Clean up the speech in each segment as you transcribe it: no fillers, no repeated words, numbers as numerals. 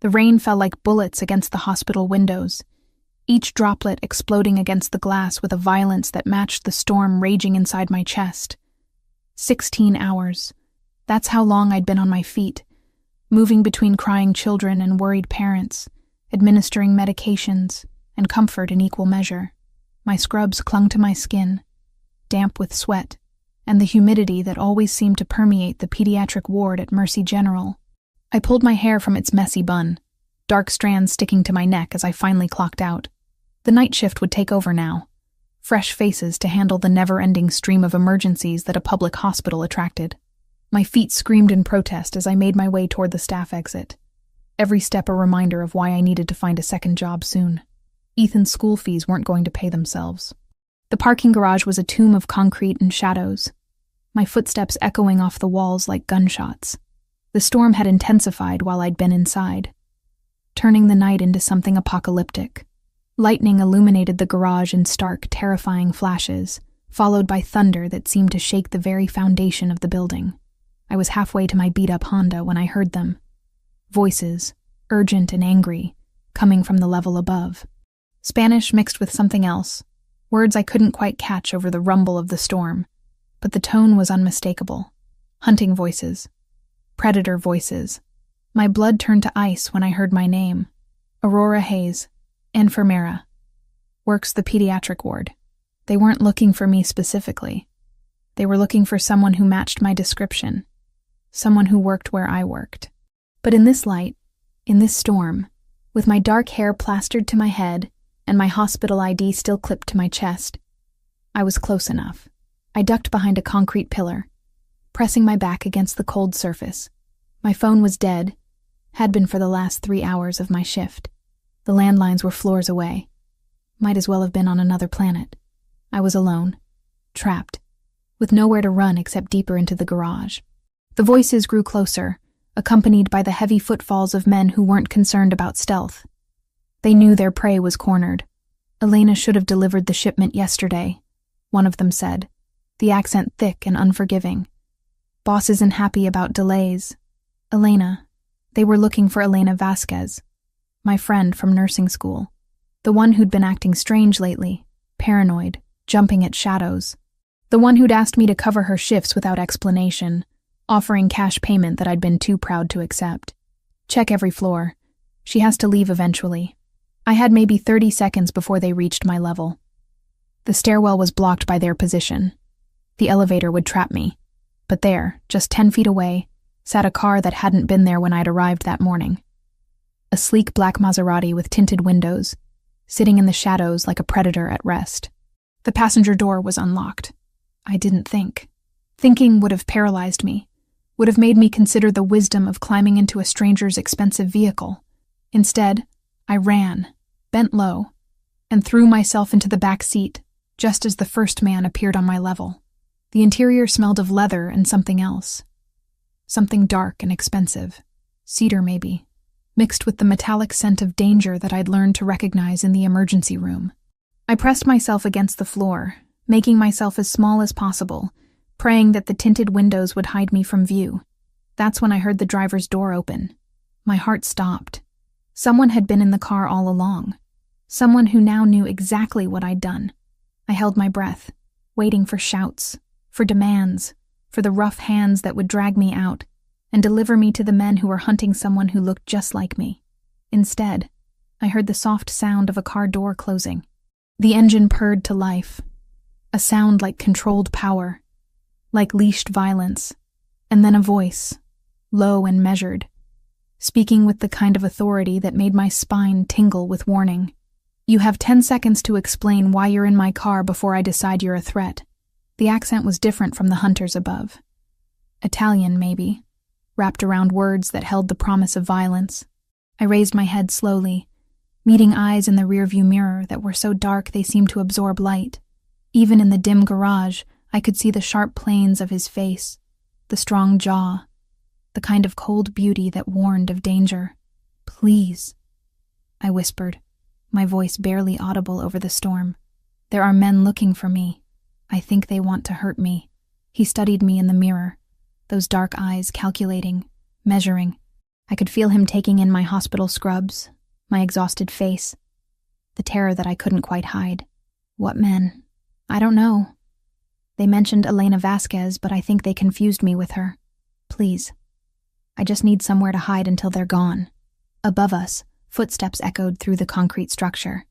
The rain fell like bullets against the hospital windows, each droplet exploding against the glass with a violence that matched the storm raging inside my chest. 16 hours. That's how long I'd been on my feet, moving between crying children and worried parents, administering medications and comfort in equal measure. My scrubs clung to my skin, damp with sweat, and the humidity that always seemed to permeate the pediatric ward at Mercy General. I pulled my hair from its messy bun, dark strands sticking to my neck as I finally clocked out. The night shift would take over now. Fresh faces to handle the never-ending stream of emergencies that a public hospital attracted. My feet screamed in protest as I made my way toward the staff exit. Every step a reminder of why I needed to find a second job soon. Ethan's school fees weren't going to pay themselves. The parking garage was a tomb of concrete and shadows, my footsteps echoing off the walls like gunshots. The storm had intensified while I'd been inside, turning the night into something apocalyptic. Lightning illuminated the garage in stark, terrifying flashes, followed by thunder that seemed to shake the very foundation of the building. I was halfway to my beat-up Honda when I heard them. Voices, urgent and angry, coming from the level above. Spanish mixed with something else, words I couldn't quite catch over the rumble of the storm, but the tone was unmistakable. Hunting voices. Predator voices. My blood turned to ice when I heard my name. Aurora Hayes. Enfermera. Works the pediatric ward. They weren't looking for me specifically. They were looking for someone who matched my description. Someone who worked where I worked. But in this light, in this storm, with my dark hair plastered to my head and my hospital ID still clipped to my chest, I was close enough. I ducked behind a concrete pillar, pressing my back against the cold surface. My phone was dead, had been for the last 3 hours of my shift. The landlines were floors away. Might as well have been on another planet. I was alone, trapped, with nowhere to run except deeper into the garage. The voices grew closer, accompanied by the heavy footfalls of men who weren't concerned about stealth. They knew their prey was cornered. Elena should have delivered the shipment yesterday, one of them said, the accent thick and unforgiving. Boss isn't happy about delays. Elena. They were looking for Elena Vasquez, my friend from nursing school, the one who'd been acting strange lately, paranoid, jumping at shadows, the one who'd asked me to cover her shifts without explanation, offering cash payment that I'd been too proud to accept. Check every floor. She has to leave eventually. I had maybe 30 seconds before they reached my level. The stairwell was blocked by their position. The elevator would trap me. But there, just 10 feet away, sat a car that hadn't been there when I'd arrived that morning. A sleek black Maserati with tinted windows, sitting in the shadows like a predator at rest. The passenger door was unlocked. I didn't think. Thinking would have paralyzed me, would have made me consider the wisdom of climbing into a stranger's expensive vehicle. Instead, I ran, bent low, and threw myself into the back seat just as the first man appeared on my level. The interior smelled of leather and something else. Something dark and expensive. Cedar, maybe. Mixed with the metallic scent of danger that I'd learned to recognize in the emergency room. I pressed myself against the floor, making myself as small as possible, praying that the tinted windows would hide me from view. That's when I heard the driver's door open. My heart stopped. Someone had been in the car all along. Someone who now knew exactly what I'd done. I held my breath, waiting for shouts, for demands, for the rough hands that would drag me out and deliver me to the men who were hunting someone who looked just like me. Instead, I heard the soft sound of a car door closing. The engine purred to life, a sound like controlled power, like leashed violence, and then a voice, low and measured, speaking with the kind of authority that made my spine tingle with warning. You have 10 seconds to explain why you're in my car before I decide you're a threat. The accent was different from the hunters above. Italian, maybe, wrapped around words that held the promise of violence. I raised my head slowly, meeting eyes in the rearview mirror that were so dark they seemed to absorb light. Even in the dim garage, I could see the sharp planes of his face, the strong jaw, the kind of cold beauty that warned of danger. Please, I whispered, my voice barely audible over the storm. There are men looking for me. I think they want to hurt me. He studied me in the mirror, those dark eyes calculating, measuring. I could feel him taking in my hospital scrubs, my exhausted face, the terror that I couldn't quite hide. What men? I don't know. They mentioned Elena Vasquez, but I think they confused me with her. Please. I just need somewhere to hide until they're gone. Above us, footsteps echoed through the concrete structure.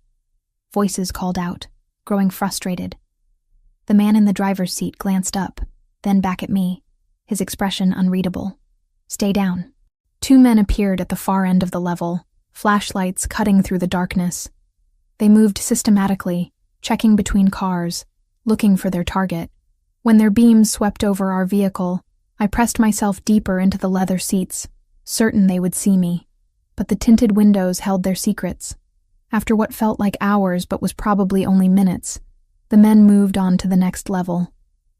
Voices called out, growing frustrated. The man in the driver's seat glanced up, then back at me, his expression unreadable. Stay down. Two men appeared at the far end of the level, flashlights cutting through the darkness. They moved systematically, checking between cars, looking for their target. When their beams swept over our vehicle, I pressed myself deeper into the leather seats, certain they would see me. But the tinted windows held their secrets. After what felt like hours but was probably only minutes, the men moved on to the next level.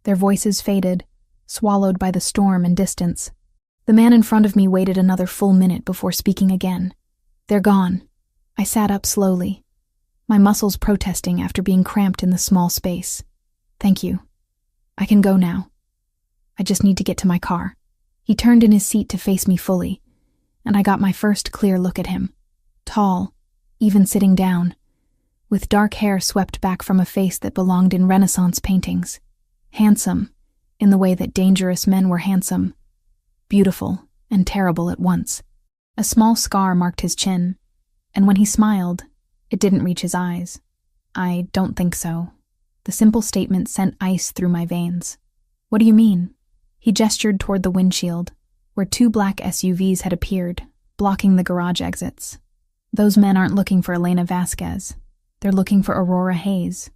Their voices faded, swallowed by the storm and distance. The man in front of me waited another full minute before speaking again. They're gone. I sat up slowly, my muscles protesting after being cramped in the small space. Thank you. I can go now. I just need to get to my car. He turned in his seat to face me fully, and I got my first clear look at him. Tall, even sitting down, with dark hair swept back from a face that belonged in Renaissance paintings. Handsome, in the way that dangerous men were handsome. Beautiful and terrible at once. A small scar marked his chin, and when he smiled, it didn't reach his eyes. I don't think so. The simple statement sent ice through my veins. What do you mean? He gestured toward the windshield, where two black SUVs had appeared, blocking the garage exits. Those men aren't looking for Elena Vasquez. They're looking for Aurora Hayes,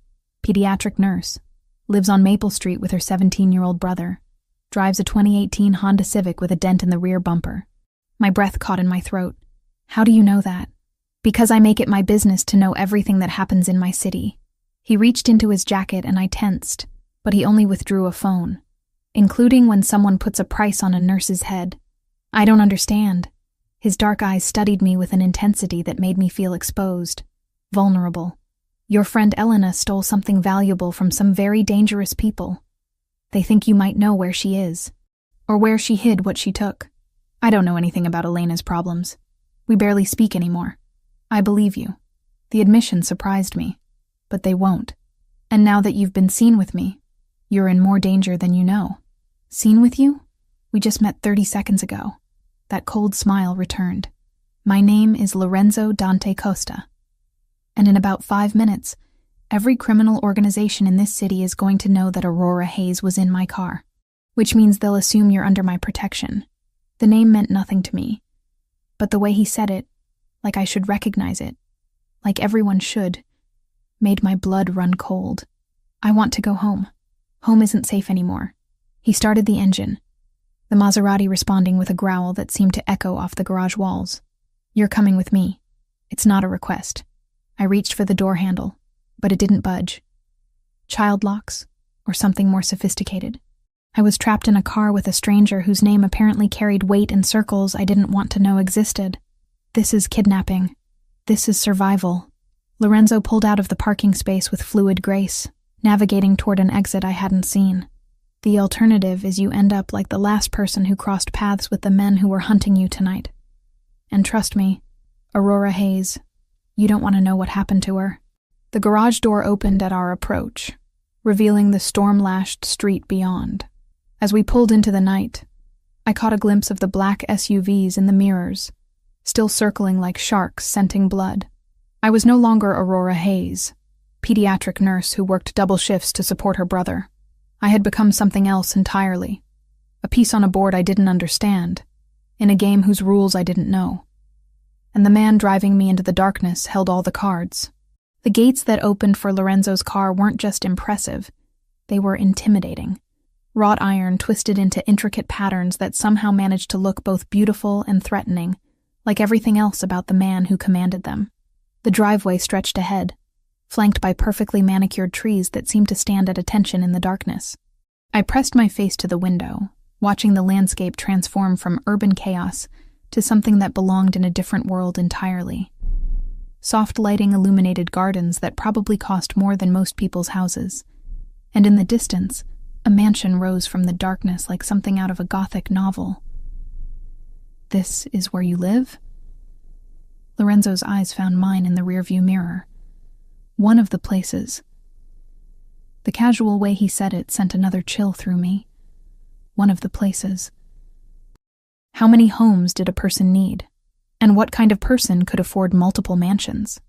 pediatric nurse, lives on Maple Street with her 17-year-old brother, drives a 2018 Honda Civic with a dent in the rear bumper. My breath caught in my throat. How do you know that? Because I make it my business to know everything that happens in my city. He reached into his jacket and I tensed, but he only withdrew a phone, including when someone puts a price on a nurse's head. I don't understand. His dark eyes studied me with an intensity that made me feel exposed, vulnerable. Your friend Elena stole something valuable from some very dangerous people. They think you might know where she is, or where she hid what she took. I don't know anything about Elena's problems. We barely speak anymore. I believe you. The admission surprised me, but they won't. And now that you've been seen with me, you're in more danger than you know. Seen with you? We just met 30 seconds ago. That cold smile returned. My name is Lorenzo Dante Costa. And in about 5 minutes, every criminal organization in this city is going to know that Aurora Hayes was in my car, which means they'll assume you're under my protection. The name meant nothing to me, but the way he said it, like I should recognize it, like everyone should, made my blood run cold. I want to go home. Home isn't safe anymore. He started the engine, the Maserati responding with a growl that seemed to echo off the garage walls. You're coming with me. It's not a request. I reached for the door handle, but it didn't budge. Child locks, or something more sophisticated. I was trapped in a car with a stranger whose name apparently carried weight in circles I didn't want to know existed. This is kidnapping. This is survival. Lorenzo pulled out of the parking space with fluid grace, navigating toward an exit I hadn't seen. The alternative is you end up like the last person who crossed paths with the men who were hunting you tonight. And trust me, Aurora Hayes, you don't want to know what happened to her. The garage door opened at our approach, revealing the storm-lashed street beyond. As we pulled into the night, I caught a glimpse of the black SUVs in the mirrors, still circling like sharks scenting blood. I was no longer Aurora Hayes, pediatric nurse who worked double shifts to support her brother. I had become something else entirely, a piece on a board I didn't understand, in a game whose rules I didn't know. And the man driving me into the darkness held all the cards. The gates that opened for Lorenzo's car weren't just impressive, they were intimidating. Wrought iron twisted into intricate patterns that somehow managed to look both beautiful and threatening, like everything else about the man who commanded them. The driveway stretched ahead, flanked by perfectly manicured trees that seemed to stand at attention in the darkness. I pressed my face to the window, watching the landscape transform from urban chaos to something that belonged in a different world entirely. Soft lighting illuminated gardens that probably cost more than most people's houses, and in the distance, a mansion rose from the darkness like something out of a Gothic novel. This is where you live? Lorenzo's eyes found mine in the rearview mirror. One of the places. The casual way he said it sent another chill through me. One of the places. How many homes did a person need? And what kind of person could afford multiple mansions?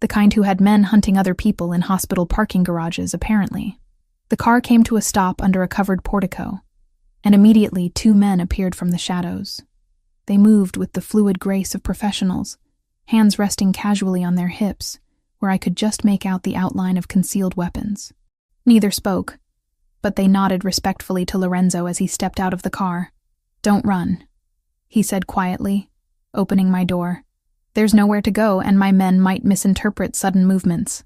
The kind who had men hunting other people in hospital parking garages, apparently. The car came to a stop under a covered portico, and immediately 2 men appeared from the shadows. They moved with the fluid grace of professionals, hands resting casually on their hips, where I could just make out the outline of concealed weapons. Neither spoke, but they nodded respectfully to Lorenzo as he stepped out of the car. "Don't run," he said quietly, opening my door. "There's nowhere to go, and my men might misinterpret sudden movements."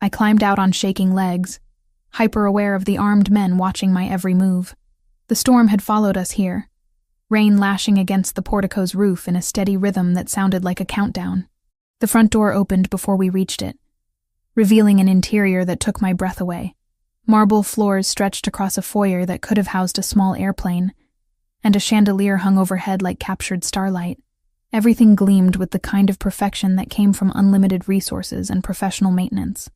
I climbed out on shaking legs, hyper-aware of the armed men watching my every move. The storm had followed us here, rain lashing against the portico's roof in a steady rhythm that sounded like a countdown. The front door opened before we reached it, revealing an interior that took my breath away. Marble floors stretched across a foyer that could have housed a small airplane, and a chandelier hung overhead like captured starlight. Everything gleamed with the kind of perfection that came from unlimited resources and professional maintenance.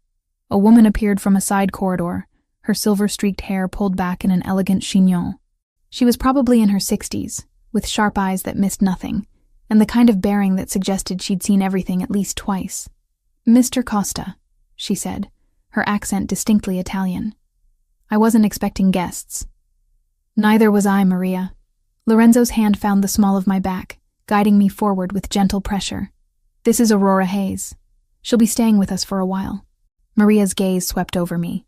A woman appeared from a side corridor, her silver-streaked hair pulled back in an elegant chignon. She was probably in her 60s, with sharp eyes that missed nothing, and the kind of bearing that suggested she'd seen everything at least twice. "Mr. Costa," she said, her accent distinctly Italian. "I wasn't expecting guests." "Neither was I, Maria." Lorenzo's hand found the small of my back, guiding me forward with gentle pressure. "This is Aurora Hayes. She'll be staying with us for a while." Maria's gaze swept over me,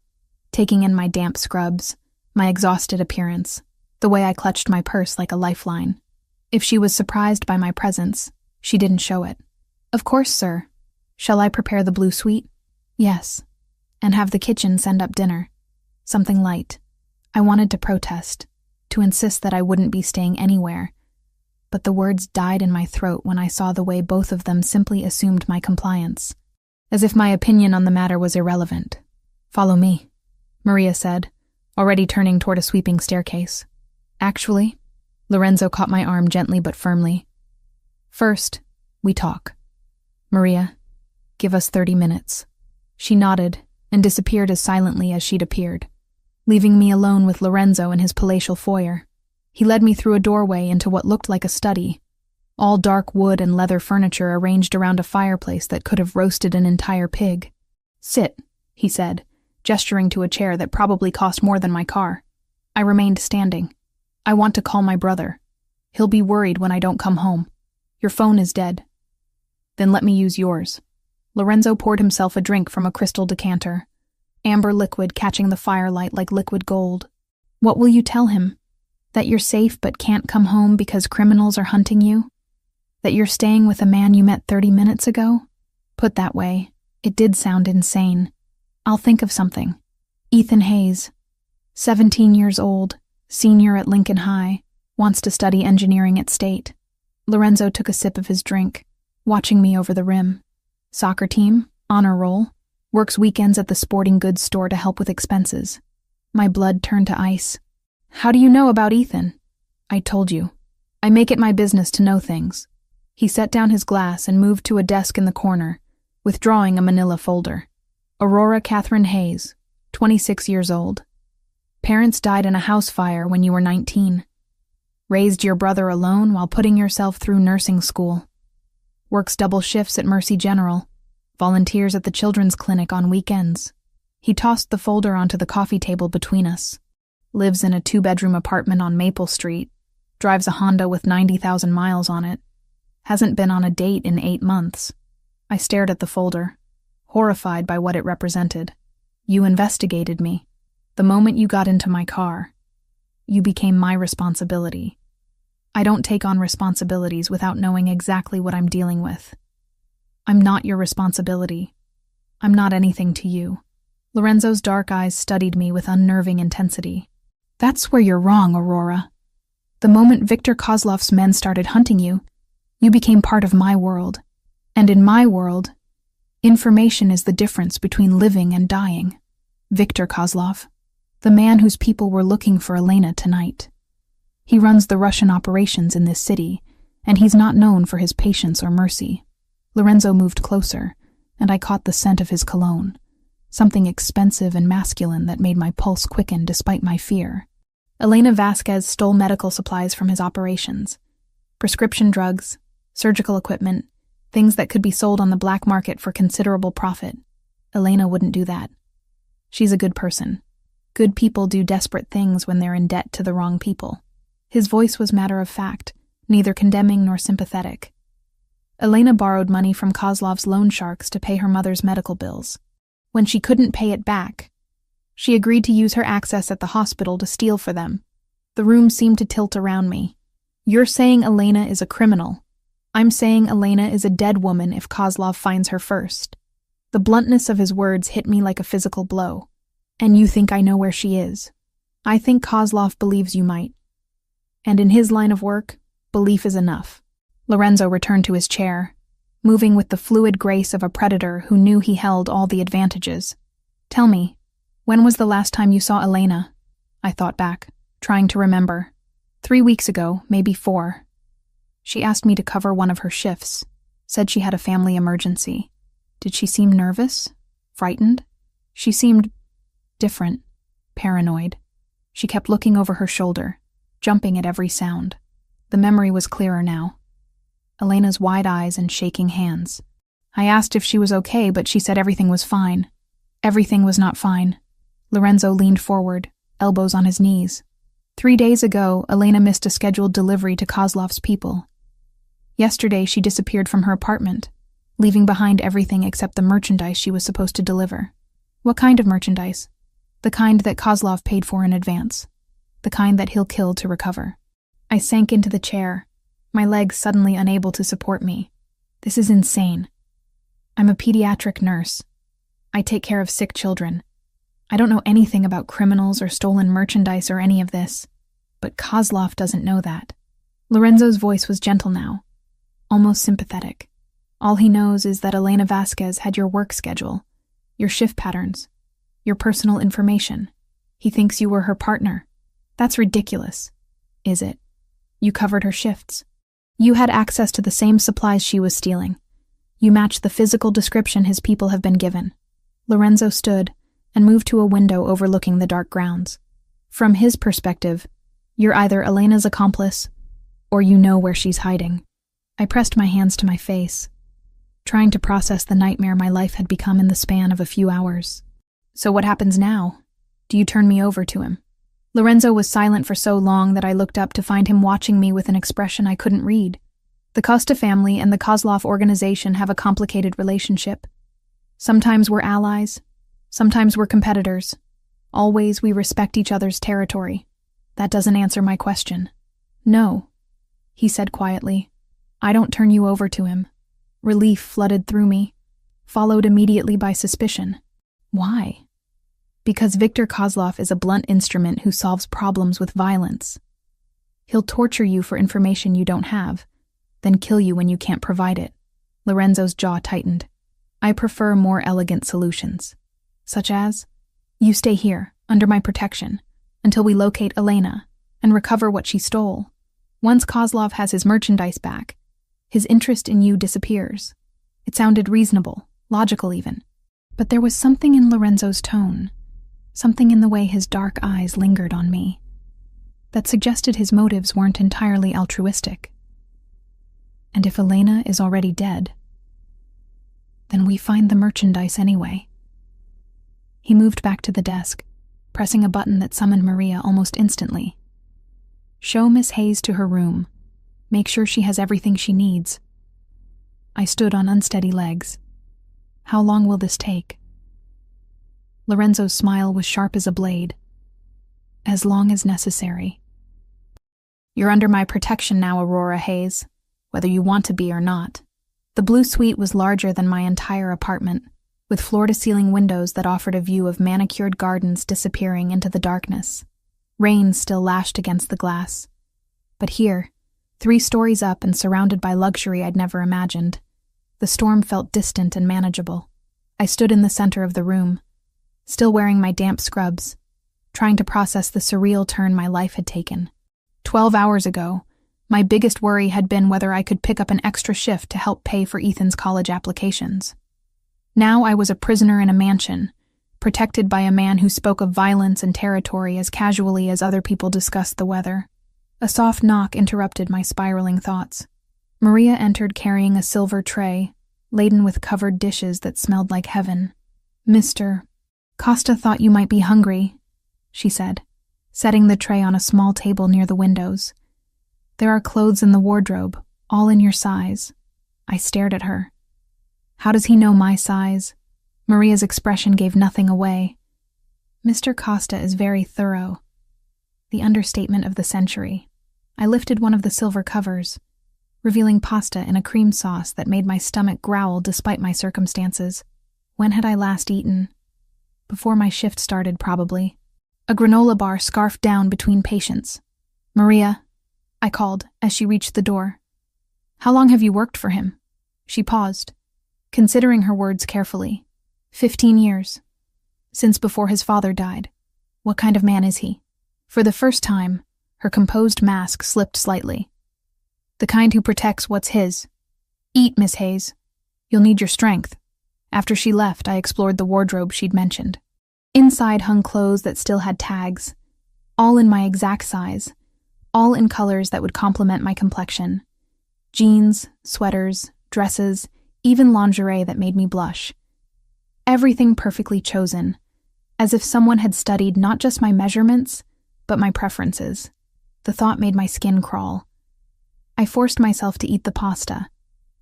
taking in my damp scrubs, my exhausted appearance, the way I clutched my purse like a lifeline. If she was surprised by my presence, she didn't show it. "Of course, sir. Shall I prepare the blue suite?" "Yes. And have the kitchen send up dinner. Something light." I wanted to protest, to insist that I wouldn't be staying anywhere, but the words died in my throat when I saw the way both of them simply assumed my compliance, as if my opinion on the matter was irrelevant. "Follow me," Maria said, already turning toward a sweeping staircase. "Actually," Lorenzo caught my arm gently but firmly. "First, we talk. Maria, give us 30 minutes. She nodded and disappeared as silently as she'd appeared, leaving me alone with Lorenzo in his palatial foyer. He led me through a doorway into what looked like a study, all dark wood and leather furniture arranged around a fireplace that could have roasted an entire pig. "Sit," he said, gesturing to a chair that probably cost more than my car. I remained standing. "I want to call my brother. He'll be worried when I don't come home. Your phone is dead." "Then let me use yours." Lorenzo poured himself a drink from a crystal decanter, amber liquid catching the firelight like liquid gold. "What will you tell him? That you're safe but can't come home because criminals are hunting you? That you're staying with a man you met 30 minutes ago?" Put that way, it did sound insane. "I'll think of something. Ethan Hayes, 17 years old, senior at Lincoln High, wants to study engineering at State." Lorenzo took a sip of his drink, watching me over the rim. "Soccer team, honor roll, works weekends at the sporting goods store to help with expenses." My blood turned to ice. "How do you know about Ethan?" "I told you. I make it my business to know things." He set down his glass and moved to a desk in the corner, withdrawing a manila folder. "Aurora Catherine Hayes, 26 years old. Parents died in a house fire when you were 19. Raised your brother alone while putting yourself through nursing school. Works double shifts at Mercy General. Volunteers at the children's clinic on weekends." He tossed the folder onto the coffee table between us. "Lives in a 2-bedroom apartment on Maple Street. Drives a Honda with 90,000 miles on it. Hasn't been on a date in 8 months." I stared at the folder, horrified by what it represented. "You investigated me. The moment you got into my car, you became my responsibility. I don't take on responsibilities without knowing exactly what I'm dealing with. I'm not your responsibility. I'm not anything to you." Lorenzo's dark eyes studied me with unnerving intensity. "That's where you're wrong, Aurora. The moment Viktor Kozlov's men started hunting you, you became part of my world. And in my world, information is the difference between living and dying. Viktor Kozlov, the man whose people were looking for Elena tonight. He runs the Russian operations in this city, and he's not known for his patience or mercy. Lorenzo moved closer, and I caught the scent of his cologne, something expensive and masculine that made my pulse quicken despite my fear. Elena Vasquez stole medical supplies from his operations. Prescription drugs, surgical equipment, things that could be sold on the black market for considerable profit. Elena wouldn't do that. She's a good person. Good people do desperate things when they're in debt to the wrong people. His voice was matter of fact, neither condemning nor sympathetic. Elena borrowed money from Kozlov's loan sharks to pay her mother's medical bills. When she couldn't pay it back, she agreed to use her access at the hospital to steal for them. The room seemed to tilt around me. You're saying Elena is a criminal. I'm saying Elena is a dead woman if Kozlov finds her first. The bluntness of his words hit me like a physical blow. And you think I know where she is? I think Kozlov believes you might. And in his line of work, belief is enough. Lorenzo returned to his chair, moving with the fluid grace of a predator who knew he held all the advantages. Tell me, when was the last time you saw Elena? I thought back, trying to remember. 3 weeks ago, maybe 4. She asked me to cover one of her shifts, said she had a family emergency. Did she seem nervous? Frightened? She seemed different, paranoid. She kept looking over her shoulder, jumping at every sound. The memory was clearer now. Elena's wide eyes and shaking hands. I asked if she was okay, but she said everything was fine. Everything was not fine. Lorenzo leaned forward, elbows on his knees. 3 days ago, Elena missed a scheduled delivery to Kozlov's people. Yesterday, she disappeared from her apartment, leaving behind everything except the merchandise she was supposed to deliver. What kind of merchandise? The kind that Kozlov paid for in advance. The kind that he'll kill to recover. I sank into the chair, my legs suddenly unable to support me. This is insane. I'm a pediatric nurse. I take care of sick children. I don't know anything about criminals or stolen merchandise or any of this, but Kozlov doesn't know that. Lorenzo's voice was gentle now, almost sympathetic. All he knows is that Elena Vasquez had your work schedule, your shift patterns, your personal information. He thinks you were her partner. That's ridiculous. Is it? You covered her shifts. You had access to the same supplies she was stealing. You matched the physical description his people have been given. Lorenzo stood and moved to a window overlooking the dark grounds. From his perspective, you're either Elena's accomplice or you know where she's hiding. I pressed my hands to my face, trying to process the nightmare my life had become in the span of a few hours. So what happens now? Do you turn me over to him? Lorenzo was silent for so long that I looked up to find him watching me with an expression I couldn't read. The Costa family and the Kozlov organization have a complicated relationship. Sometimes we're allies, sometimes we're competitors. Always we respect each other's territory. That doesn't answer my question. No, he said quietly. I don't turn you over to him. Relief flooded through me, followed immediately by suspicion. Why? Because Viktor Kozlov is a blunt instrument who solves problems with violence. He'll torture you for information you don't have, then kill you when you can't provide it. Lorenzo's jaw tightened. I prefer more elegant solutions, such as, you stay here, under my protection, until we locate Elena and recover what she stole. Once Kozlov has his merchandise back, his interest in you disappears. It sounded reasonable, logical even. But there was something in Lorenzo's tone, something in the way his dark eyes lingered on me, that suggested his motives weren't entirely altruistic. And if Elena is already dead, then we find the merchandise anyway. He moved back to the desk, pressing a button that summoned Maria almost instantly. Show Miss Hayes to her room. Make sure she has everything she needs. I stood on unsteady legs. How long will this take? Lorenzo's smile was sharp as a blade. As long as necessary. You're under my protection now, Aurora Hayes, whether you want to be or not. The blue suite was larger than my entire apartment, with floor-to-ceiling windows that offered a view of manicured gardens disappearing into the darkness. Rain still lashed against the glass. But here, 3 stories up and surrounded by luxury I'd never imagined, the storm felt distant and manageable. I stood in the center of the room, still wearing my damp scrubs, trying to process the surreal turn my life had taken. 12 hours ago, My biggest worry had been whether I could pick up an extra shift to help pay for Ethan's college applications. Now I was a prisoner in a mansion, protected by a man who spoke of violence and territory as casually as other people discussed the weather. A soft knock interrupted my spiraling thoughts. Maria entered carrying a silver tray, laden with covered dishes that smelled like heaven. "Mr. Costa thought you might be hungry," she said, setting the tray on a small table near the windows. "There are clothes in the wardrobe, all in your size." I stared at her. How does he know my size? Maria's expression gave nothing away. "Mr. Costa is very thorough." The understatement of the century. I lifted one of the silver covers, revealing pasta in a cream sauce that made my stomach growl despite my circumstances. When had I last eaten? Before my shift started, probably. A granola bar scarfed down between patients. "Maria," I called as she reached the door. "How long have you worked for him?" She paused, considering her words carefully. 15 years. Since before his father died. What kind of man is he? For the first time, her composed mask slipped slightly. The kind who protects what's his. "Eat, Miss Hayes. You'll need your strength." After she left, I explored the wardrobe she'd mentioned. Inside hung clothes that still had tags, all in my exact size, all in colors that would complement my complexion. Jeans, sweaters, dresses, even lingerie that made me blush. Everything perfectly chosen, as if someone had studied not just my measurements, but my preferences. The thought made my skin crawl. I forced myself to eat the pasta,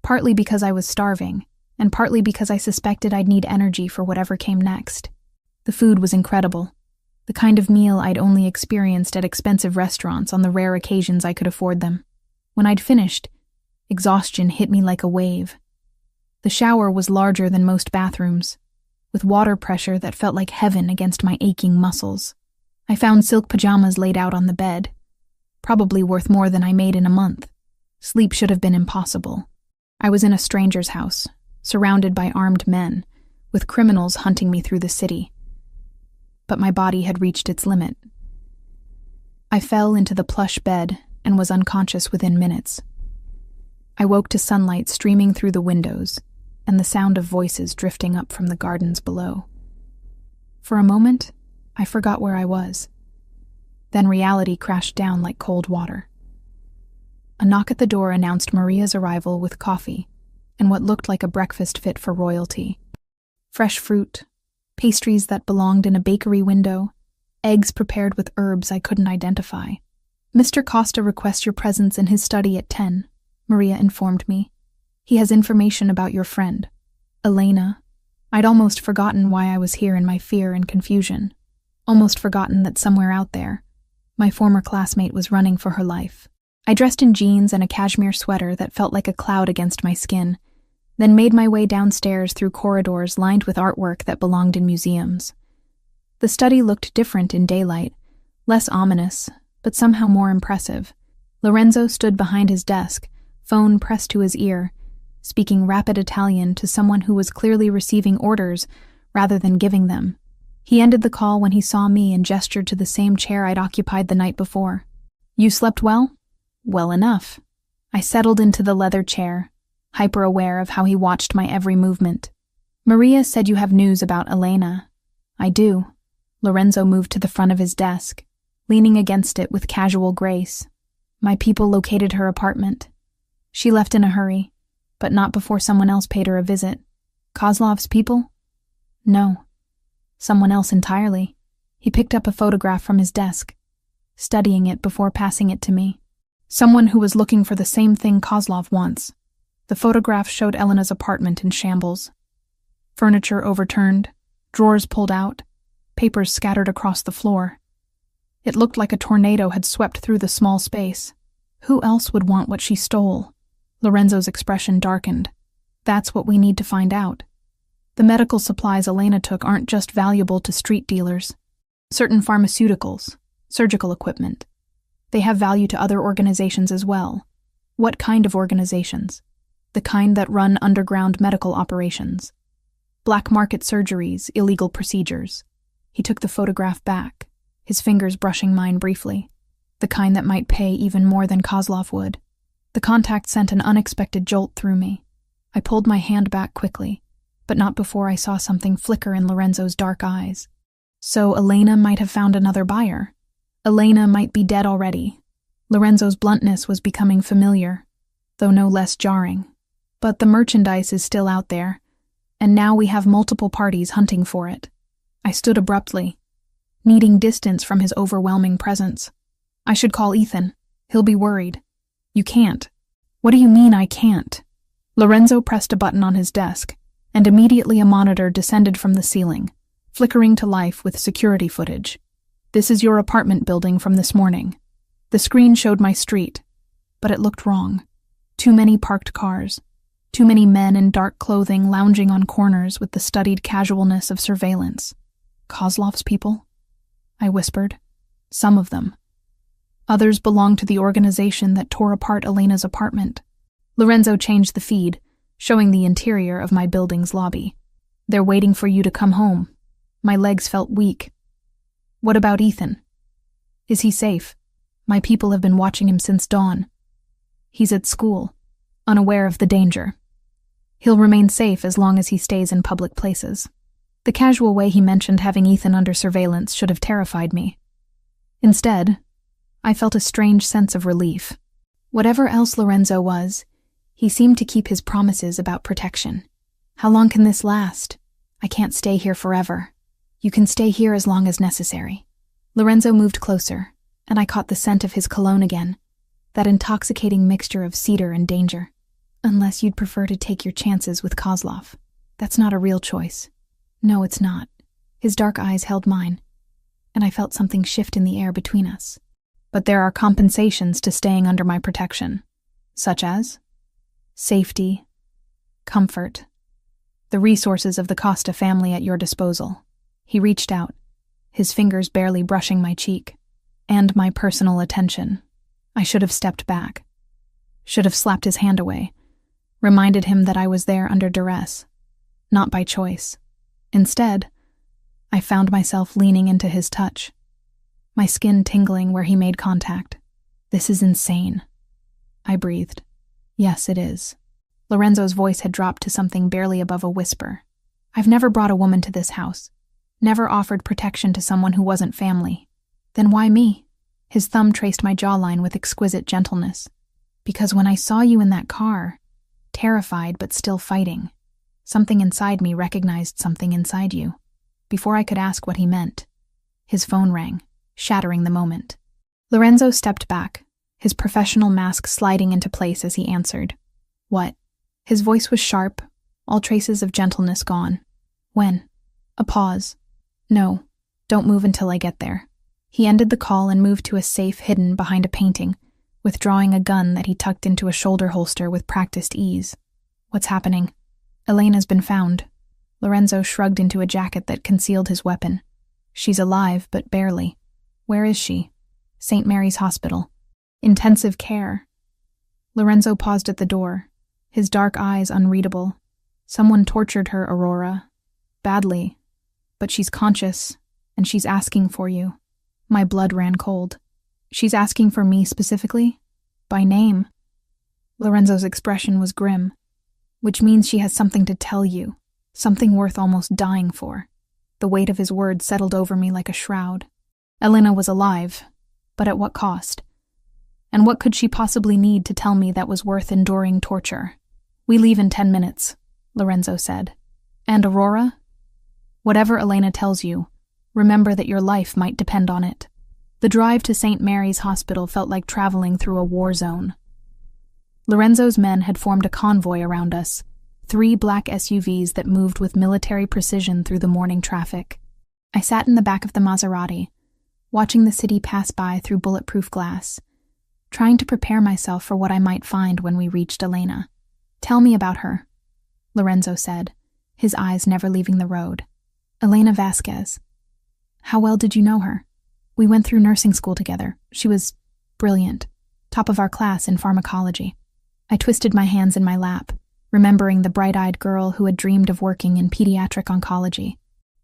partly because I was starving, and partly because I suspected I'd need energy for whatever came next. The food was incredible, the kind of meal I'd only experienced at expensive restaurants on the rare occasions I could afford them. When I'd finished, exhaustion hit me like a wave. The shower was larger than most bathrooms, with water pressure that felt like heaven against my aching muscles. I found silk pajamas laid out on the bed, probably worth more than I made in a month. Sleep should have been impossible. I was in a stranger's house, surrounded by armed men, with criminals hunting me through the city. But my body had reached its limit. I fell into the plush bed and was unconscious within minutes. I woke to sunlight streaming through the windows and the sound of voices drifting up from the gardens below. For a moment, I forgot where I was. Then reality crashed down like cold water. A knock at the door announced Maria's arrival with coffee and what looked like a breakfast fit for royalty. Fresh fruit, pastries that belonged in a bakery window, eggs prepared with herbs I couldn't identify. "Mr. Costa requests your presence in his study at 10, Maria informed me. "He has information about your friend, Elena." I'd almost forgotten why I was here in my fear and confusion. Almost forgotten that somewhere out there, my former classmate was running for her life. I dressed in jeans and a cashmere sweater that felt like a cloud against my skin, then made my way downstairs through corridors lined with artwork that belonged in museums. The study looked different in daylight, less ominous, but somehow more impressive. Lorenzo stood behind his desk, phone pressed to his ear, speaking rapid Italian to someone who was clearly receiving orders rather than giving them. He ended the call when he saw me and gestured to the same chair I'd occupied the night before. "You slept well?" "Well enough." I settled into the leather chair, hyper-aware of how he watched my every movement. "Maria said you have news about Elena." "I do." Lorenzo moved to the front of his desk, leaning against it with casual grace. "My people located her apartment. She left in a hurry, but not before someone else paid her a visit." "Kozlov's people?" "No. Someone else entirely." He picked up a photograph from his desk, studying it before passing it to me. "Someone who was looking for the same thing Kozlov wants." The photograph showed Elena's apartment in shambles. Furniture overturned, drawers pulled out, papers scattered across the floor. It looked like a tornado had swept through the small space. Who else would want what she stole? Lorenzo's expression darkened. "That's what we need to find out. The medical supplies Elena took aren't just valuable to street dealers. Certain pharmaceuticals, surgical equipment. They have value to other organizations as well." "What kind of organizations?" "The kind that run underground medical operations. Black market surgeries, illegal procedures." He took the photograph back, his fingers brushing mine briefly. the kind that might pay even more than Kozlov would. The contact sent an unexpected jolt through me. I pulled my hand back quickly, but not before I saw something flicker in Lorenzo's dark eyes. So Elena might have found another buyer. Elena might be dead already. Lorenzo's bluntness was becoming familiar, though no less jarring. But the merchandise is still out there, and now we have multiple parties hunting for it. I stood abruptly, needing distance from his overwhelming presence. I should call Ethan. He'll be worried. You can't. What do you mean I can't? Lorenzo pressed a button on his desk, and immediately a monitor descended from the ceiling, flickering to life with security footage. This is your apartment building from this morning. The screen showed my street, but it looked wrong. Too many parked cars. Too many men in dark clothing lounging on corners with the studied casualness of surveillance. Kozlov's people? I whispered. Some of them. Others belonged to the organization that tore apart Elena's apartment. Lorenzo changed the feed, showing the interior of my building's lobby. They're waiting for you to come home. My legs felt weak. What about Ethan? Is he safe? My people have been watching him since dawn. He's at school, unaware of the danger. He'll remain safe as long as he stays in public places. The casual way he mentioned having Ethan under surveillance should have terrified me. Instead, I felt a strange sense of relief. Whatever else Lorenzo was, he seemed to keep his promises about protection. How long can this last? I can't stay here forever. You can stay here as long as necessary. Lorenzo moved closer, and I caught the scent of his cologne again, that intoxicating mixture of cedar and danger. Unless you'd prefer to take your chances with Kozlov. That's not a real choice. No, it's not. His dark eyes held mine, and I felt something shift in the air between us. But there are compensations to staying under my protection, such as safety, comfort, the resources of the Costa family at your disposal. He reached out, his fingers barely brushing my cheek, and my personal attention. I should have stepped back, should have slapped his hand away, reminded him that I was there under duress, not by choice. Instead, I found myself leaning into his touch, my skin tingling where he made contact. This is insane, I breathed. Yes, it is. Lorenzo's voice had dropped to something barely above a whisper. I've never brought a woman to this house, never offered protection to someone who wasn't family. Then why me? His thumb traced my jawline with exquisite gentleness. Because when I saw you in that car, terrified but still fighting, something inside me recognized something inside you. Before I could ask what he meant, his phone rang, shattering the moment. Lorenzo stepped back, his professional mask sliding into place as he answered. What? His voice was sharp, all traces of gentleness gone. When? A pause. No, don't move until I get there. He ended the call and moved to a safe hidden behind a painting, withdrawing a gun that he tucked into a shoulder holster with practiced ease. What's happening? Elena's been found. Lorenzo shrugged into a jacket that concealed his weapon. She's alive, but barely. Where is she? St. Mary's Hospital. Intensive care. Lorenzo paused at the door, his dark eyes unreadable. Someone tortured her, Aurora. Badly. But she's conscious, and she's asking for you. My blood ran cold. She's asking for me specifically? By name? Lorenzo's expression was grim. Which means she has something to tell you, something worth almost dying for. The weight of his words settled over me like a shroud. Elena was alive, but at what cost? And what could she possibly need to tell me that was worth enduring torture? We leave in 10 minutes, Lorenzo said. And Aurora? Whatever Elena tells you, remember that your life might depend on it. The drive to St. Mary's Hospital felt like traveling through a war zone. Lorenzo's men had formed a convoy around us, 3 black SUVs that moved with military precision through the morning traffic. I sat in the back of the Maserati, watching the city pass by through bulletproof glass, trying to prepare myself for what I might find when we reached Elena. Tell me about her, Lorenzo said, his eyes never leaving the road. Elena Vasquez. How well did you know her? We went through nursing school together. She was brilliant, top of our class in pharmacology. I twisted my hands in my lap, remembering the bright-eyed girl who had dreamed of working in pediatric oncology.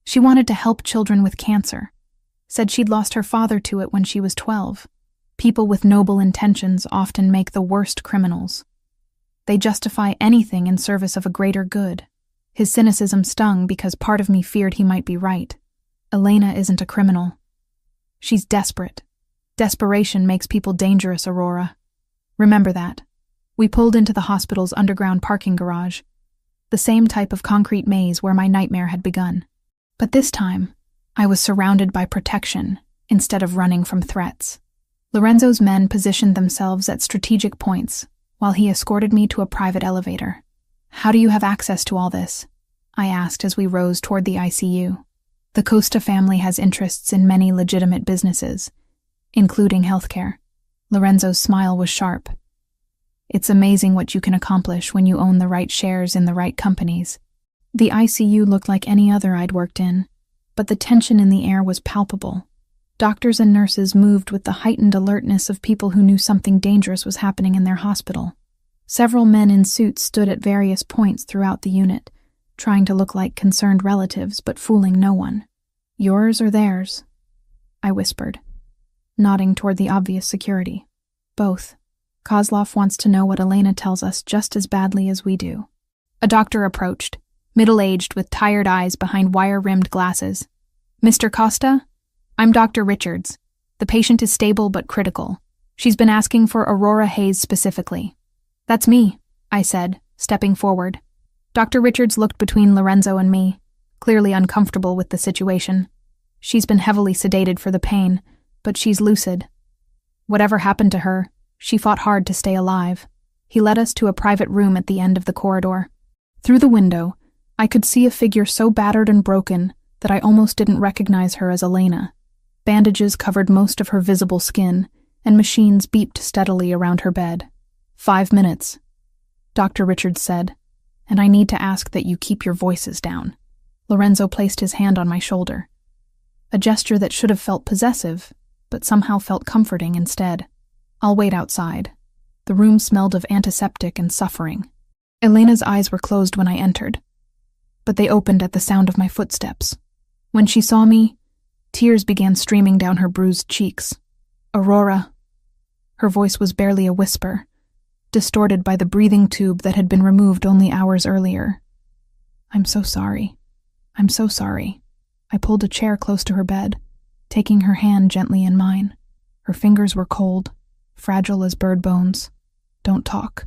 She wanted to help children with cancer, said she'd lost her father to it when she was 12. People with noble intentions often make the worst criminals. They justify anything in service of a greater good. His cynicism stung because part of me feared he might be right. Elena isn't a criminal. She's desperate. Desperation makes people dangerous, Aurora. Remember that. We pulled into the hospital's underground parking garage, the same type of concrete maze where my nightmare had begun. But this time, I was surrounded by protection instead of running from threats. Lorenzo's men positioned themselves at strategic points while he escorted me to a private elevator. "How do you have access to all this?" I asked as we rose toward the ICU. The Costa family has interests in many legitimate businesses, including healthcare. Lorenzo's smile was sharp. "It's amazing what you can accomplish when you own the right shares in the right companies." The ICU looked like any other I'd worked in, but the tension in the air was palpable. Doctors and nurses moved with the heightened alertness of people who knew something dangerous was happening in their hospital. Several men in suits stood at various points throughout the unit, trying to look like concerned relatives but fooling no one. "Yours or theirs?" I whispered, nodding toward the obvious security. "Both. Kozlov wants to know what Elena tells us just as badly as we do." A doctor approached, middle-aged with tired eyes behind wire-rimmed glasses. "Mr. Costa? I'm Dr. Richards. The patient is stable but critical. She's been asking for Aurora Hayes specifically." "That's me," I said, stepping forward. Dr. Richards looked between Lorenzo and me, clearly uncomfortable with the situation. "She's been heavily sedated for the pain, but she's lucid. Whatever happened to her, she fought hard to stay alive." He led us to a private room at the end of the corridor. Through the window, I could see a figure so battered and broken that I almost didn't recognize her as Elena. Bandages covered most of her visible skin, and machines beeped steadily around her bed. 5 minutes, Dr. Richards said, "and I need to ask that you keep your voices down." Lorenzo placed his hand on my shoulder. A gesture that should have felt possessive, but somehow felt comforting instead. "I'll wait outside." The room smelled of antiseptic and suffering. Elena's eyes were closed when I entered, but they opened at the sound of my footsteps. When she saw me, tears began streaming down her bruised cheeks. "Aurora." Her voice was barely a whisper, distorted by the breathing tube that had been removed only hours earlier. "I'm so sorry. I'm so sorry." I pulled a chair close to her bed, taking her hand gently in mine. Her fingers were cold, fragile as bird bones. "Don't talk.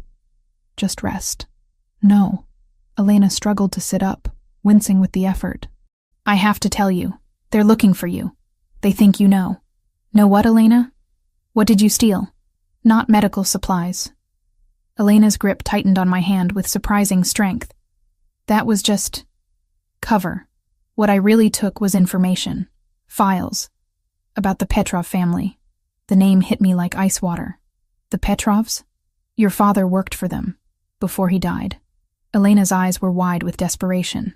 Just rest." "No." Elena struggled to sit up, wincing with the effort. "I have to tell you. They're looking for you. They think you know." "Know what, Elena? What did you steal?" "Not medical supplies." Elena's grip tightened on my hand with surprising strength. "That was just cover. What I really took was information. Files. About the Petrov family." The name hit me like ice water. "The Petrovs? Your father worked for them, before he died." Elena's eyes were wide with desperation.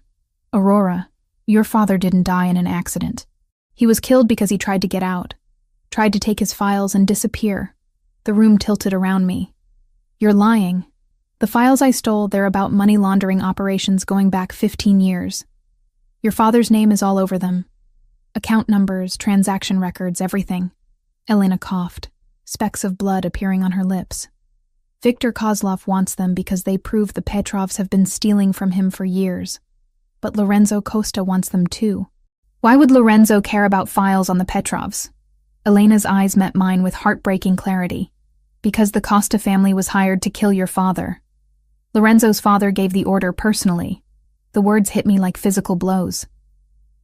"Aurora, your father didn't die in an accident. He was killed because he tried to get out, tried to take his files and disappear." The room tilted around me. "You're lying. The files I stole, they're about money laundering operations going back 15 years. Your father's name is all over them. Account numbers, transaction records, everything." Elena coughed, specks of blood appearing on her lips. "Viktor Kozlov wants them because they prove the Petrovs have been stealing from him for years. But Lorenzo Costa wants them too." "Why would Lorenzo care about files on the Petrovs?" Elena's eyes met mine with heartbreaking clarity. "Because the Costa family was hired to kill your father. Lorenzo's father gave the order personally." The words hit me like physical blows.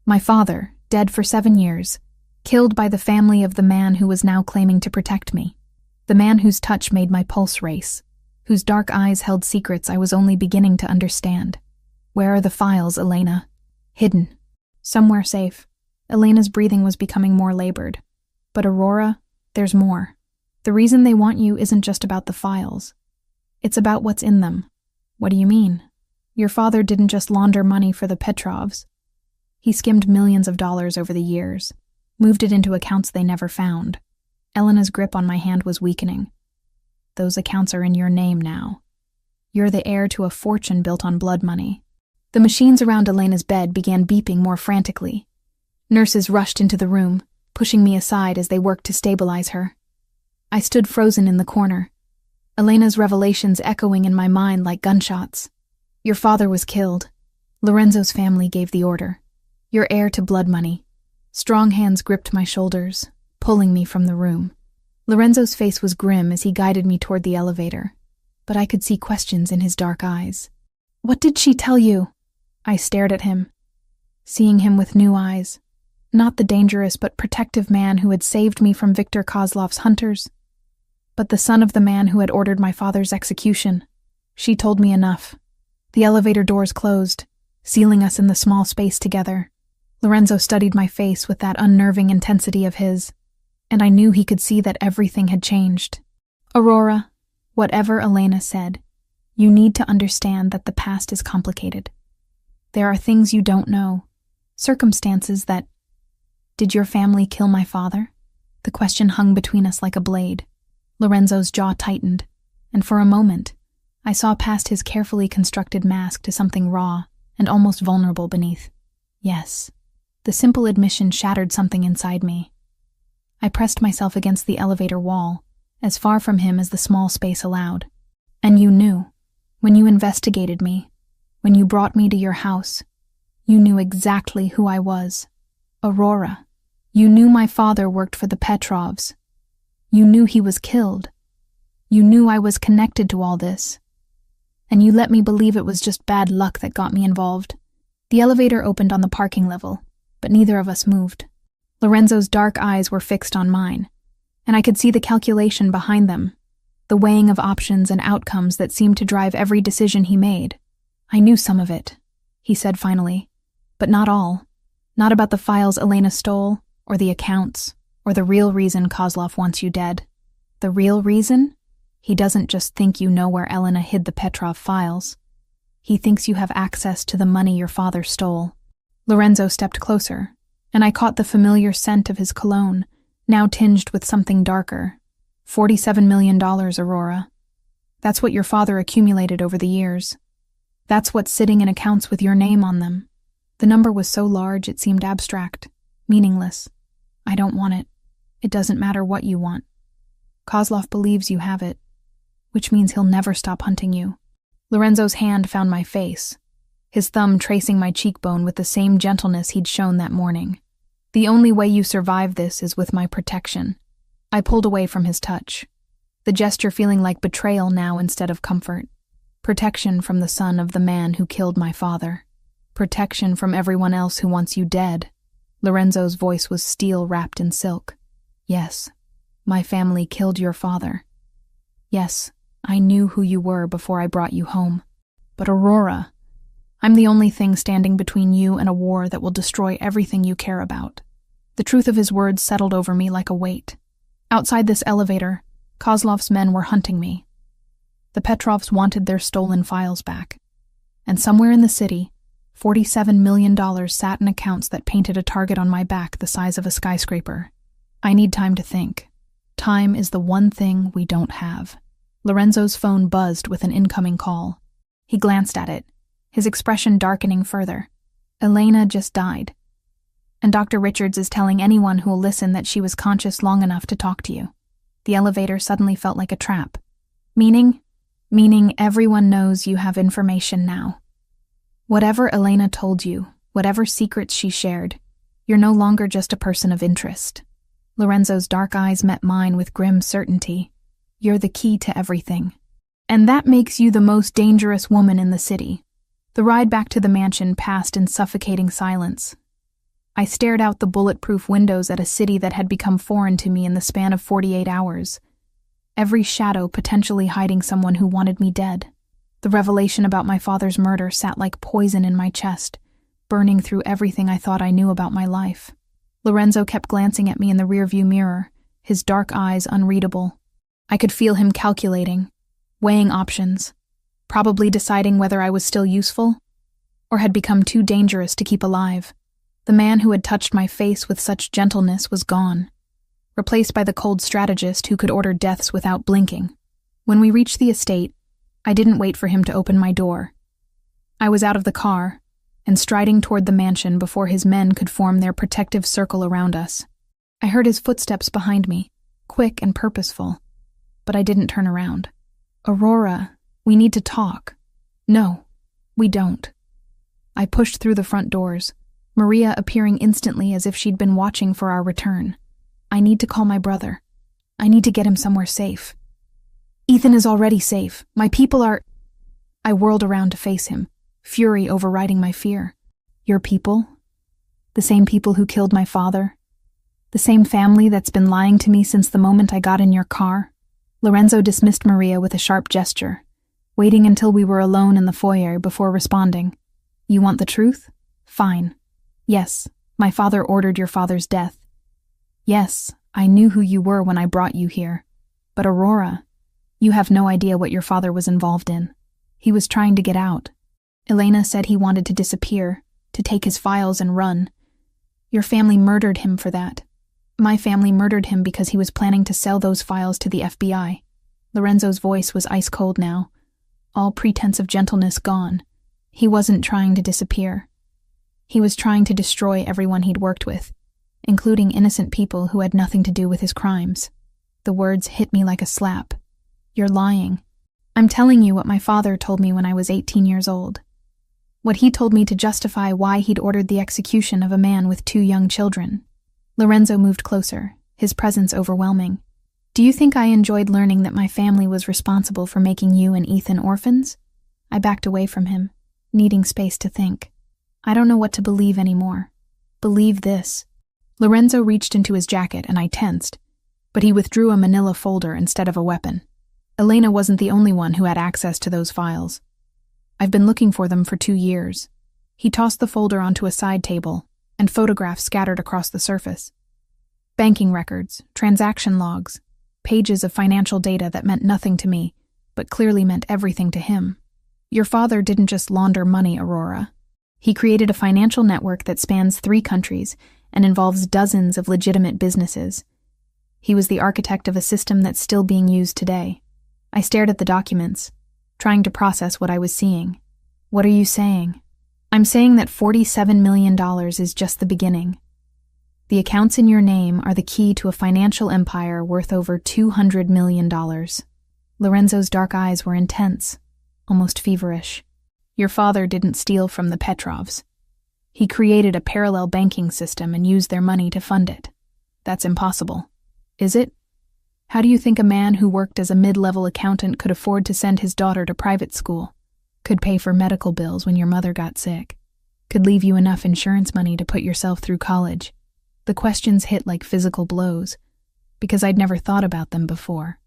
My father, dead for 7 years, killed by the family of the man who was now claiming to protect me. The man whose touch made my pulse race, whose dark eyes held secrets I was only beginning to understand. "Where are the files, Elena?" "Hidden. Somewhere safe." Elena's breathing was becoming more labored. "But Aurora, there's more. The reason they want you isn't just about the files. It's about what's in them." "What do you mean?" "Your father didn't just launder money for the Petrovs. He skimmed millions of dollars over the years, moved it into accounts they never found." Elena's grip on my hand was weakening. "Those accounts are in your name now. You're the heir to a fortune built on blood money." The machines around Elena's bed began beeping more frantically. Nurses rushed into the room, pushing me aside as they worked to stabilize her. I stood frozen in the corner, Elena's revelations echoing in my mind like gunshots. Your father was killed. Lorenzo's family gave the order. You're heir to blood money. Strong hands gripped my shoulders, pulling me from the room. Lorenzo's face was grim as he guided me toward the elevator, but I could see questions in his dark eyes. What did she tell you? I stared at him, seeing him with new eyes. Not the dangerous but protective man who had saved me from Viktor Kozlov's hunters, but the son of the man who had ordered my father's execution. She told me enough. The elevator doors closed, sealing us in the small space together. Lorenzo studied my face with that unnerving intensity of his, and I knew he could see that everything had changed. Aurora, whatever Elena said, you need to understand that the past is complicated. There are things you don't know, circumstances that... Did your family kill my father? The question hung between us like a blade. Lorenzo's jaw tightened, and for a moment, I saw past his carefully constructed mask to something raw and almost vulnerable beneath. Yes, the simple admission shattered something inside me. I pressed myself against the elevator wall, as far from him as the small space allowed. And you knew, when you investigated me, when you brought me to your house, you knew exactly who I was. Aurora. You knew my father worked for the Petrovs. You knew he was killed. You knew I was connected to all this. And you let me believe it was just bad luck that got me involved. The elevator opened on the parking level, but neither of us moved. Lorenzo's dark eyes were fixed on mine, and I could see the calculation behind them, the weighing of options and outcomes that seemed to drive every decision he made. I knew some of it, he said finally, but not all. Not about the files Elena stole, or the accounts, or the real reason Kozlov wants you dead. The real reason? He doesn't just think you know where Elena hid the Petrov files. He thinks you have access to the money your father stole. Lorenzo stepped closer, and I caught the familiar scent of his cologne, now tinged with something darker. $47 million, Aurora. That's what your father accumulated over the years. That's what's sitting in accounts with your name on them. The number was so large it seemed abstract, meaningless. I don't want it. It doesn't matter what you want. Kozlov believes you have it, which means he'll never stop hunting you. Lorenzo's hand found my face, his thumb tracing my cheekbone with the same gentleness he'd shown that morning. The only way you survive this is with my protection. I pulled away from his touch, the gesture feeling like betrayal now instead of comfort. Protection from the son of the man who killed my father. Protection from everyone else who wants you dead. Lorenzo's voice was steel wrapped in silk. Yes, my family killed your father. Yes, I knew who you were before I brought you home. But Aurora, I'm the only thing standing between you and a war that will destroy everything you care about. The truth of his words settled over me like a weight. Outside this elevator, Kozlov's men were hunting me. The Petrovs wanted their stolen files back. And somewhere in the city, $47 million sat in accounts that painted a target on my back the size of a skyscraper. I need time to think. Time is the one thing we don't have. Lorenzo's phone buzzed with an incoming call. He glanced at it, his expression darkening further. Elena just died. And Dr. Richards is telling anyone who'll listen that she was conscious long enough to talk to you. The elevator suddenly felt like a trap. Meaning everyone knows you have information now. Whatever Elena told you, whatever secrets she shared, you're no longer just a person of interest. Lorenzo's dark eyes met mine with grim certainty. You're the key to everything. And that makes you the most dangerous woman in the city. The ride back to the mansion passed in suffocating silence. I stared out the bulletproof windows at a city that had become foreign to me in the span of 48 hours. Every shadow potentially hiding someone who wanted me dead. The revelation about my father's murder sat like poison in my chest, burning through everything I thought I knew about my life. Lorenzo kept glancing at me in the rearview mirror, his dark eyes unreadable. I could feel him calculating, weighing options, probably deciding whether I was still useful or had become too dangerous to keep alive. The man who had touched my face with such gentleness was gone, replaced by the cold strategist who could order deaths without blinking. When we reached the estate, I didn't wait for him to open my door. I was out of the car and striding toward the mansion before his men could form their protective circle around us. I heard his footsteps behind me, quick quick and purposeful, but I didn't turn around. Aurora, we need to talk. No, we don't. I pushed through the front doors, Maria appearing instantly as if she'd been watching for our return. I need to call my brother. I need to get him somewhere safe. Ethan is already safe. My people are... I whirled around to face him, fury overriding my fear. Your people? The same people who killed my father? The same family that's been lying to me since the moment I got in your car? Lorenzo dismissed Maria with a sharp gesture, waiting until we were alone in the foyer before responding. You want the truth? Fine. Yes, my father ordered your father's death. Yes, I knew who you were when I brought you here. But Aurora, you have no idea what your father was involved in. He was trying to get out. Elena said he wanted to disappear, to take his files and run. Your family murdered him for that. My family murdered him because he was planning to sell those files to the FBI. Lorenzo's voice was ice cold now, all pretense of gentleness gone. He wasn't trying to disappear. He was trying to destroy everyone he'd worked with, including innocent people who had nothing to do with his crimes. The words hit me like a slap. You're lying. I'm telling you what my father told me when I was 18 years old. What he told me to justify why he'd ordered the execution of a man with 2 young children. Lorenzo moved closer, his presence overwhelming. Do you think I enjoyed learning that my family was responsible for making you and Ethan orphans? I backed away from him, needing space to think. I don't know what to believe anymore. Believe this. Lorenzo reached into his jacket and I tensed, but he withdrew a manila folder instead of a weapon. Elena wasn't the only one who had access to those files. I've been looking for them for 2 years. He tossed the folder onto a side table, and photographs scattered across the surface. Banking records, transaction logs, pages of financial data that meant nothing to me, but clearly meant everything to him. Your father didn't just launder money, Aurora. He created a financial network that spans 3 countries and involves dozens of legitimate businesses. He was the architect of a system that's still being used today. I stared at the documents, trying to process what I was seeing. What are you saying? I'm saying that $47 million is just the beginning. The accounts in your name are the key to a financial empire worth over $200 million. Lorenzo's dark eyes were intense, almost feverish. Your father didn't steal from the Petrovs. He created a parallel banking system and used their money to fund it. That's impossible. Is it? How do you think a man who worked as a mid-level accountant could afford to send his daughter to private school, could pay for medical bills when your mother got sick, could leave you enough insurance money to put yourself through college? The questions hit like physical blows, because I'd never thought about them before.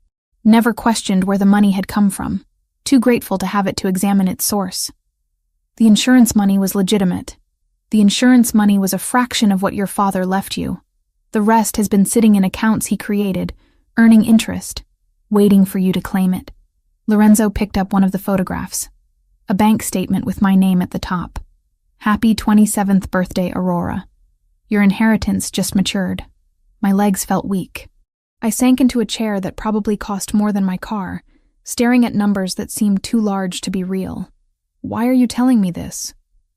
Never questioned where the money had come from, too grateful to have it to examine its source. The insurance money was legitimate. The insurance money was a fraction of what your father left you. The rest has been sitting in accounts he created, earning interest, waiting for you to claim it. Lorenzo picked up one of the photographs, a bank statement with my name at the top. Happy 27th birthday, Aurora. Your inheritance just matured. My legs felt weak. I sank into a chair that probably cost more than my car, staring at numbers that seemed too large to be real. Why are you telling me this?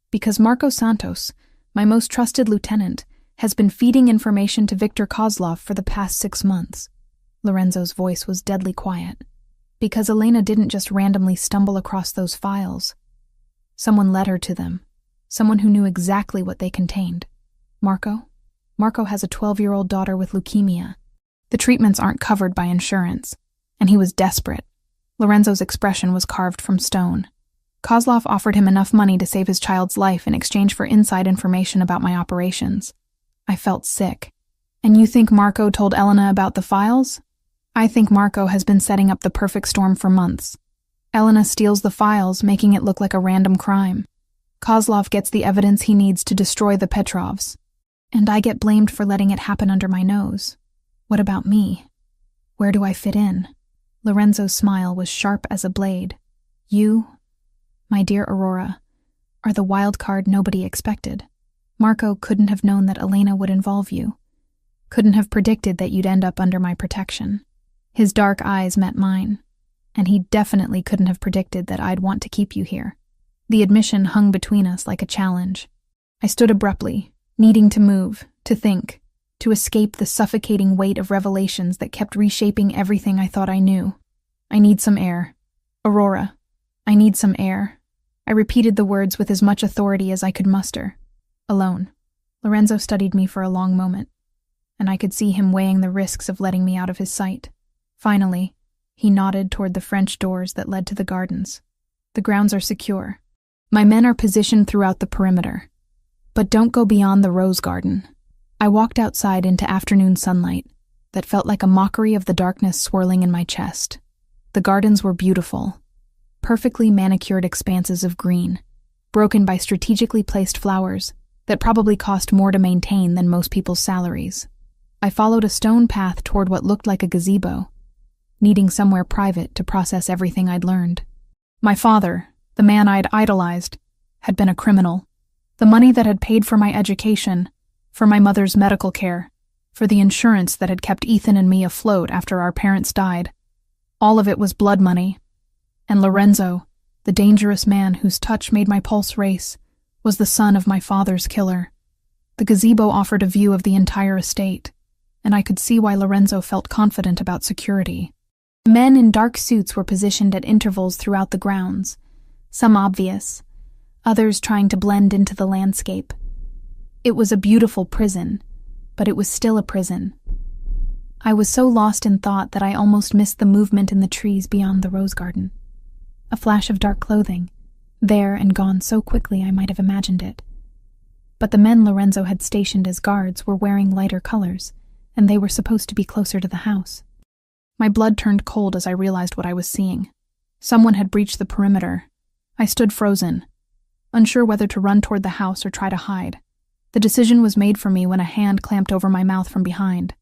Because Marco Santos, my most trusted lieutenant, has been feeding information to Viktor Kozlov for the past 6 months. Lorenzo's voice was deadly quiet. Because Elena didn't just randomly stumble across those files. Someone led her to them. Someone who knew exactly what they contained. Marco has a 12-year-old daughter with leukemia. The treatments aren't covered by insurance, and he was desperate. Lorenzo's expression was carved from stone. Kozlov offered him enough money to save his child's life in exchange for inside information about my operations. I felt sick. And you think Marco told Elena about the files? I think Marco has been setting up the perfect storm for months. Elena steals the files, making it look like a random crime. Kozlov gets the evidence he needs to destroy the Petrovs. And I get blamed for letting it happen under my nose. What about me? Where do I fit in? Lorenzo's smile was sharp as a blade. You, my dear Aurora, are the wild card nobody expected. Marco couldn't have known that Elena would involve you. Couldn't have predicted that you'd end up under my protection. His dark eyes met mine, and he definitely couldn't have predicted that I'd want to keep you here. The admission hung between us like a challenge. I stood abruptly, needing to move, to think. to escape the suffocating weight of revelations that kept reshaping everything I thought I knew. I need some air. Aurora, I need some air. I repeated the words with as much authority as I could muster. Alone. Lorenzo studied me for a long moment, and I could see him weighing the risks of letting me out of his sight. Finally, he nodded toward the French doors that led to the gardens. The grounds are secure. My men are positioned throughout the perimeter. But don't go beyond the rose garden. I walked outside into afternoon sunlight that felt like a mockery of the darkness swirling in my chest. The gardens were beautiful, perfectly manicured expanses of green, broken by strategically placed flowers that probably cost more to maintain than most people's salaries. I followed a stone path toward what looked like a gazebo, needing somewhere private to process everything I'd learned. My father, the man I'd idolized, had been a criminal. The money that had paid for my education, for my mother's medical care, for the insurance that had kept Ethan and me afloat after our parents died, all of it was blood money. And Lorenzo, the dangerous man whose touch made my pulse race, was the son of my father's killer. The gazebo offered a view of the entire estate, and I could see why Lorenzo felt confident about security. Men in dark suits were positioned at intervals throughout the grounds, some obvious, others trying to blend into the landscape. It was a beautiful prison, but it was still a prison. I was so lost in thought that I almost missed the movement in the trees beyond the rose garden. A flash of dark clothing, there and gone so quickly I might have imagined it. But the men Lorenzo had stationed as guards were wearing lighter colors, and they were supposed to be closer to the house. My blood turned cold as I realized what I was seeing. Someone had breached the perimeter. I stood frozen, unsure whether to run toward the house or try to hide. The decision was made for me when a hand clamped over my mouth from behind,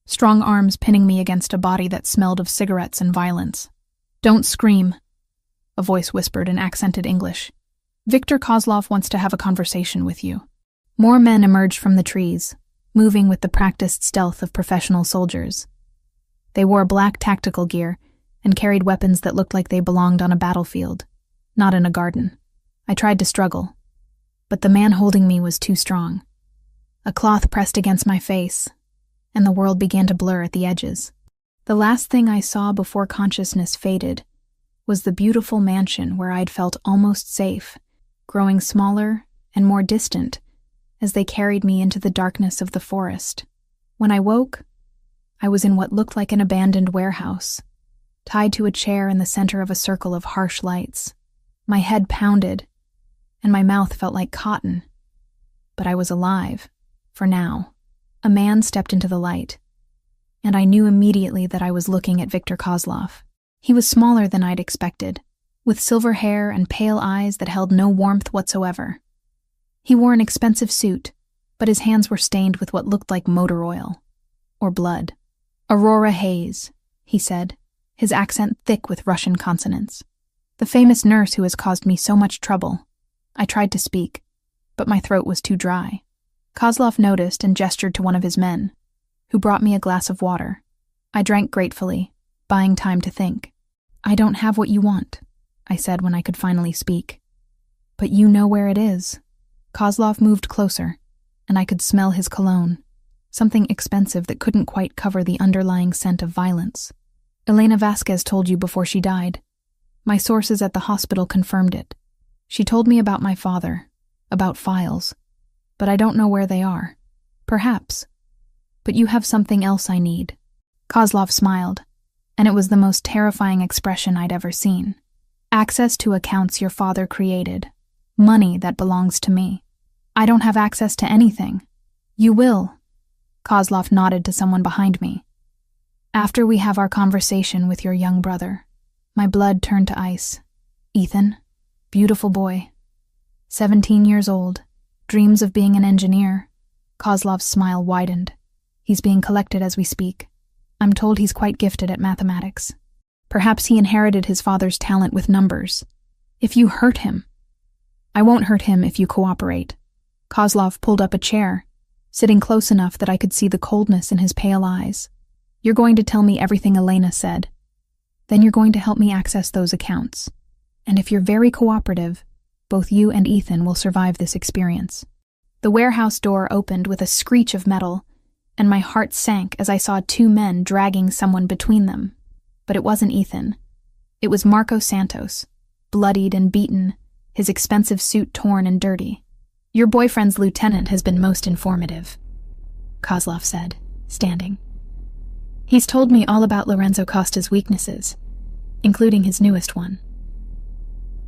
strong arms pinning me against a body that smelled of cigarettes and violence. "Don't scream," a voice whispered in accented English. "Viktor Kozlov wants to have a conversation with you." More men emerged from the trees, moving with the practiced stealth of professional soldiers. They wore black tactical gear and carried weapons that looked like they belonged on a battlefield, not in a garden. I tried to struggle, but the man holding me was too strong. A cloth pressed against my face, and the world began to blur at the edges. The last thing I saw before consciousness faded was the beautiful mansion where I'd felt almost safe, growing smaller and more distant as they carried me into the darkness of the forest. When I woke, I was in what looked like an abandoned warehouse, tied to a chair in the center of a circle of harsh lights. My head pounded, and my mouth felt like cotton. But I was alive, for now. A man stepped into the light, and I knew immediately that I was looking at Viktor Kozlov. He was smaller than I'd expected, with silver hair and pale eyes that held no warmth whatsoever. He wore an expensive suit, but his hands were stained with what looked like motor oil, or blood. "Aurora Hayes," he said, his accent thick with Russian consonants. "The famous nurse who has caused me so much trouble." I tried to speak, but my throat was too dry. Kozlov noticed and gestured to one of his men, who brought me a glass of water. I drank gratefully, buying time to think. "I don't have what you want," I said when I could finally speak. "But you know where it is." Kozlov moved closer, and I could smell his cologne, something expensive that couldn't quite cover the underlying scent of violence. "Elena Vasquez told you before she died. My sources at the hospital confirmed it. She told me about my father, about files, but I don't know where they are. Perhaps. But you have something else I need." Kozlov smiled, and it was the most terrifying expression I'd ever seen. "Access to accounts your father created. Money that belongs to me. I don't have access to anything." "You will." Kozlov nodded to someone behind me. "After we have our conversation with your young brother." My blood turned to ice. Ethan, beautiful boy, 17 years old, dreams of being an engineer. Kozlov's smile widened. "He's being collected as we speak. I'm told he's quite gifted at mathematics. Perhaps he inherited his father's talent with numbers. If you hurt him..." "I won't hurt him if you cooperate." Kozlov pulled up a chair, sitting close enough that I could see the coldness in his pale eyes. "You're going to tell me everything Elena said. Then you're going to help me access those accounts. And if you're very cooperative, both you and Ethan will survive this experience." The warehouse door opened with a screech of metal, and my heart sank as I saw two men dragging someone between them. But it wasn't Ethan. It was Marco Santos, bloodied and beaten, his expensive suit torn and dirty. "Your boyfriend's lieutenant has been most informative," Kozlov said, standing. "He's told me all about Lorenzo Costa's weaknesses, including his newest one."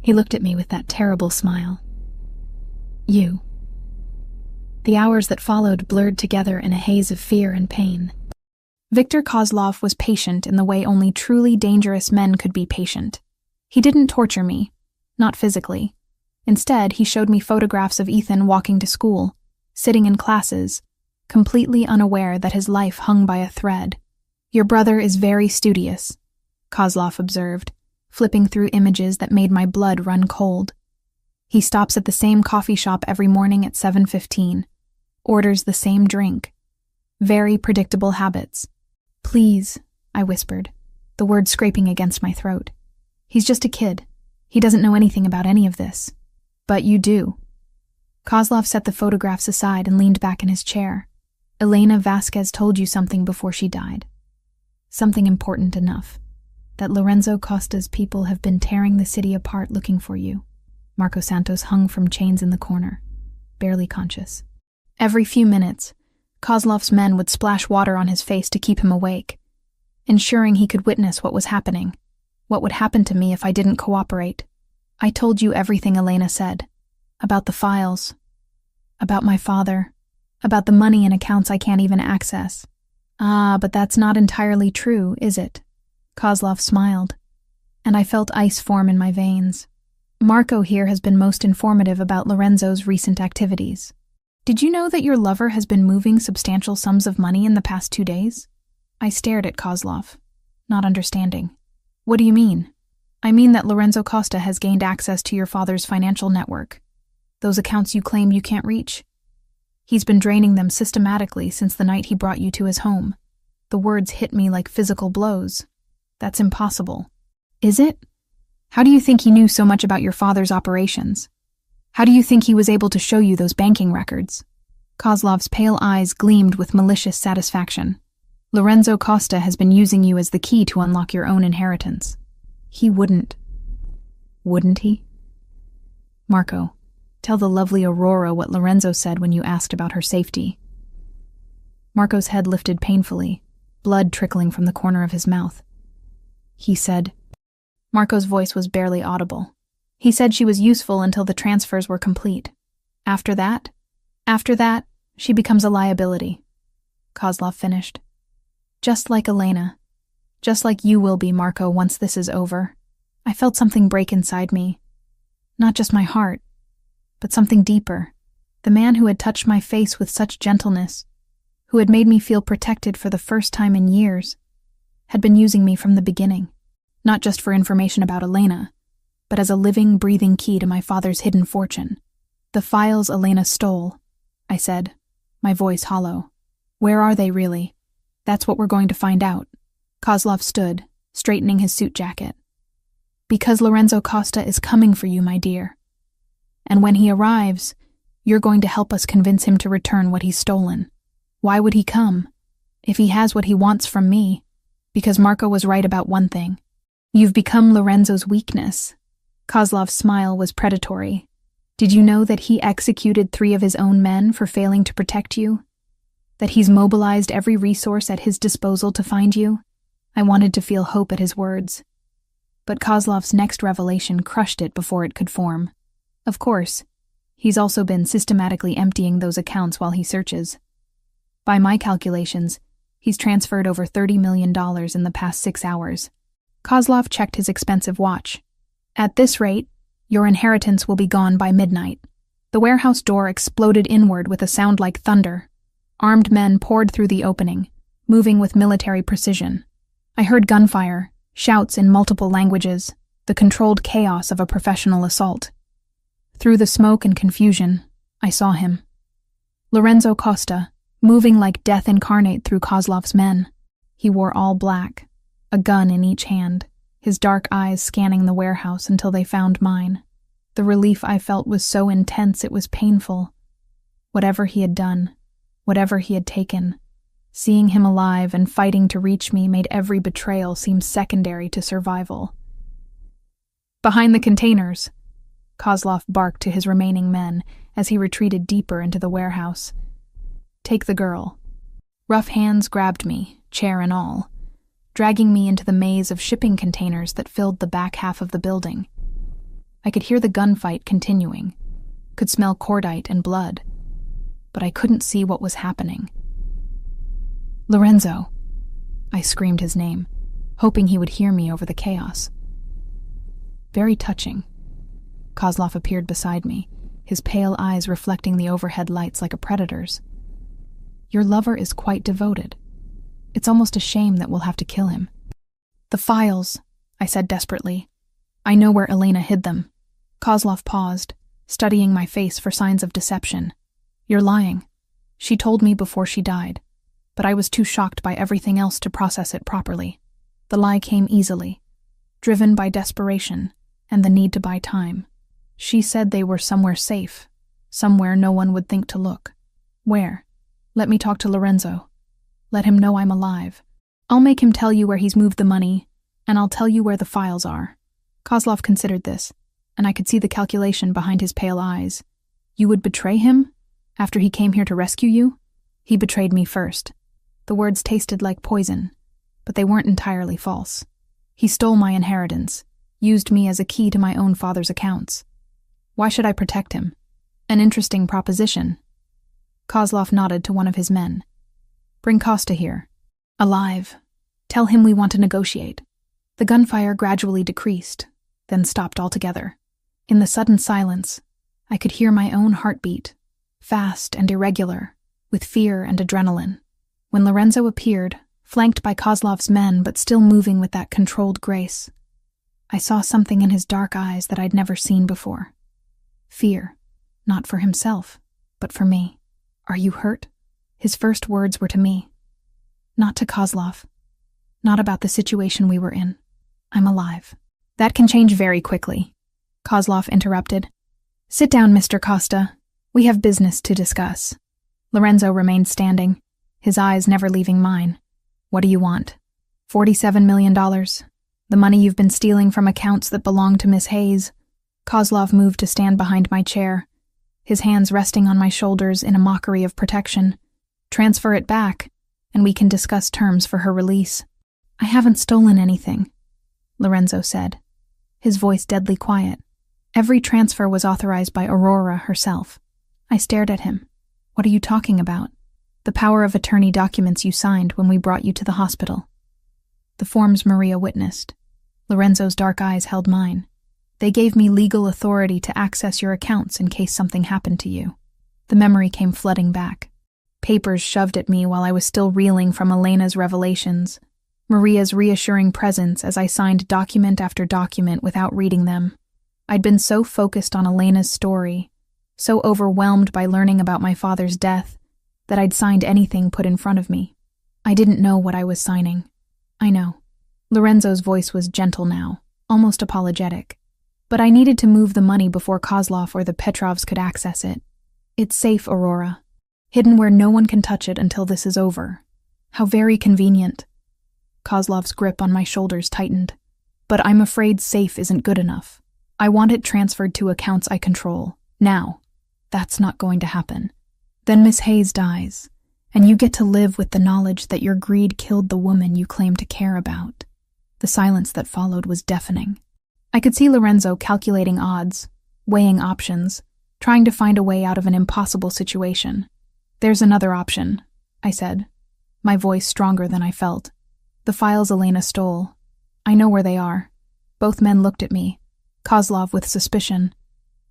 He looked at me with that terrible smile. "You." The hours that followed blurred together in a haze of fear and pain. Viktor Kozlov was patient in the way only truly dangerous men could be patient. He didn't torture me, not physically. Instead, he showed me photographs of Ethan walking to school, sitting in classes, completely unaware that his life hung by a thread. "Your brother is very studious," Kozlov observed, flipping through images that made my blood run cold. "He stops at the same coffee shop every morning at 7:15, orders the same drink. Very predictable habits." "Please," I whispered, the words scraping against my throat. "He's just a kid. He doesn't know anything about any of this." "But you do." Kozlov set the photographs aside and leaned back in his chair. "Elena Vasquez told you something before she died. Something important enough. That Lorenzo Costa's people have been tearing the city apart looking for you." Marco Santos hung from chains in the corner, barely conscious. Every few minutes, Kozlov's men would splash water on his face to keep him awake, ensuring he could witness what was happening, what would happen to me if I didn't cooperate. "I told you everything Elena said. About the files. About my father. About the money in accounts I can't even access." "Ah, but that's not entirely true, is it?" Kozlov smiled, and I felt ice form in my veins. "Marco here has been most informative about Lorenzo's recent activities. Did you know that your lover has been moving substantial sums of money in the past 2 days?" I stared at Kozlov, not understanding. "What do you mean?" "I mean that Lorenzo Costa has gained access to your father's financial network. Those accounts you claim you can't reach. He's been draining them systematically since the night he brought you to his home." The words hit me like physical blows. "That's impossible." "Is it? How do you think he knew so much about your father's operations? How do you think he was able to show you those banking records?" Kozlov's pale eyes gleamed with malicious satisfaction. "Lorenzo Costa has been using you as the key to unlock your own inheritance. He wouldn't." "Wouldn't he?" "Marco, tell the lovely Aurora what Lorenzo said when you asked about her safety." Marco's head lifted painfully, blood trickling from the corner of his mouth. "He said..." Marco's voice was barely audible. "He said she was useful until the transfers were complete. After that, she becomes a liability." Kozlov finished. "Just like Elena. Just like you will be, Marco, once this is over." I felt something break inside me. Not just my heart, but something deeper. The man who had touched my face with such gentleness, who had made me feel protected for the first time in years, had been using me from the beginning, not just for information about Elena, but as a living, breathing key to my father's hidden fortune. "The files Elena stole," I said, my voice hollow. "Where are they really? That's what we're going to find out." Kozlov stood, straightening his suit jacket. "Because Lorenzo Costa is coming for you, my dear. And when he arrives, you're going to help us convince him to return what he's stolen. Why would he come? If he has what he wants from me, because Marco was right about one thing. You've become Lorenzo's weakness." Kozlov's smile was predatory. "Did you know that he executed 3 of his own men for failing to protect you? That he's mobilized every resource at his disposal to find you?" I wanted to feel hope at his words. But Kozlov's next revelation crushed it before it could form. Of course, he's also been systematically emptying those accounts while he searches. By my calculations, he's transferred over $30 million in the past 6 hours. Kozlov checked his expensive watch. "At this rate, your inheritance will be gone by midnight." The warehouse door exploded inward with a sound like thunder. Armed men poured through the opening, moving with military precision. I heard gunfire, shouts in multiple languages, the controlled chaos of a professional assault. Through the smoke and confusion, I saw him. Lorenzo Costa, moving like death incarnate through Kozlov's men. He wore all black, a gun in each hand, his dark eyes scanning the warehouse until they found mine. The relief I felt was so intense it was painful. Whatever he had done, whatever he had taken, Seeing him alive and fighting to reach me made every betrayal seem secondary to survival. "Behind the containers," Kozlov barked to his remaining men as he retreated deeper into the warehouse. "Take the girl." Rough hands grabbed me, chair and all, dragging me into the maze of shipping containers that filled the back half of the building. I could hear the gunfight continuing, could smell cordite and blood, but I couldn't see what was happening. "Lorenzo!" I screamed his name, hoping he would hear me over the chaos. Very touching. Kozlov appeared beside me, his pale eyes reflecting the overhead lights like a predator's. "Your lover is quite devoted. It's almost a shame that we'll have to kill him." "The files," I said desperately. "I know where Elena hid them." Kozlov paused, studying my face for signs of deception. "You're lying. She told me before she died, but I was too shocked by everything else to process it properly. The lie came easily, driven by desperation and the need to buy time. She said they were somewhere safe, somewhere no one would think to look. Where? Let me talk to Lorenzo. Let him know I'm alive. I'll make him tell you where he's moved the money, and I'll tell you where the files are." Kozlov considered this, and I could see the calculation behind his pale eyes. "You would betray him? After he came here to rescue you?" "He betrayed me first." The words tasted like poison, but they weren't entirely false. "He stole my inheritance, used me as a key to my own father's accounts. Why should I protect him? An interesting proposition." Kozlov nodded to one of his men. "Bring Costa here. Alive. Tell him we want to negotiate." The gunfire gradually decreased, then stopped altogether. In the sudden silence, I could hear my own heartbeat, fast and irregular, with fear and adrenaline. When Lorenzo appeared, flanked by Kozlov's men but still moving with that controlled grace, I saw something in his dark eyes that I'd never seen before. Fear, not for himself, but for me. "Are you hurt?" His first words were to me, not to Kozlov, not about the situation we were in. "I'm alive." "That can change very quickly," Kozlov interrupted. "Sit down, Mr. Costa. We have business to discuss." Lorenzo remained standing, his eyes never leaving mine. "What do you want?" $47 million. The money you've been stealing from accounts that belong to Miss Hayes." Kozlov moved to stand behind my chair, his hands resting on my shoulders in a mockery of protection. "Transfer it back, and we can discuss terms for her release." "I haven't stolen anything," Lorenzo said, his voice deadly quiet. "Every transfer was authorized by Aurora herself." I stared at him. "What are you talking about?" "The power of attorney documents you signed when we brought you to the hospital." The forms Maria witnessed. Lorenzo's dark eyes held mine. "They gave me legal authority to access your accounts in case something happened to you." The memory came flooding back. Papers shoved at me while I was still reeling from Elena's revelations, Maria's reassuring presence as I signed document after document without reading them. I'd been so focused on Elena's story, so overwhelmed by learning about my father's death, that I'd signed anything put in front of me. I didn't know what I was signing. "I know." Lorenzo's voice was gentle now, almost apologetic. "But I needed to move the money before Kozlov or the Petrovs could access it. It's safe, Aurora. Hidden where no one can touch it until this is over. How very convenient." Kozlov's grip on my shoulders tightened. "But I'm afraid safe isn't good enough. I want it transferred to accounts I control, now. That's not going to happen. Then Miss Hayes dies, and you get to live with the knowledge that your greed killed the woman you claim to care about." The silence that followed was deafening. I could see Lorenzo calculating odds, weighing options, trying to find a way out of an impossible situation. "There's another option," I said, my voice stronger than I felt. "The files Elena stole. I know where they are." Both men looked at me, Kozlov with suspicion,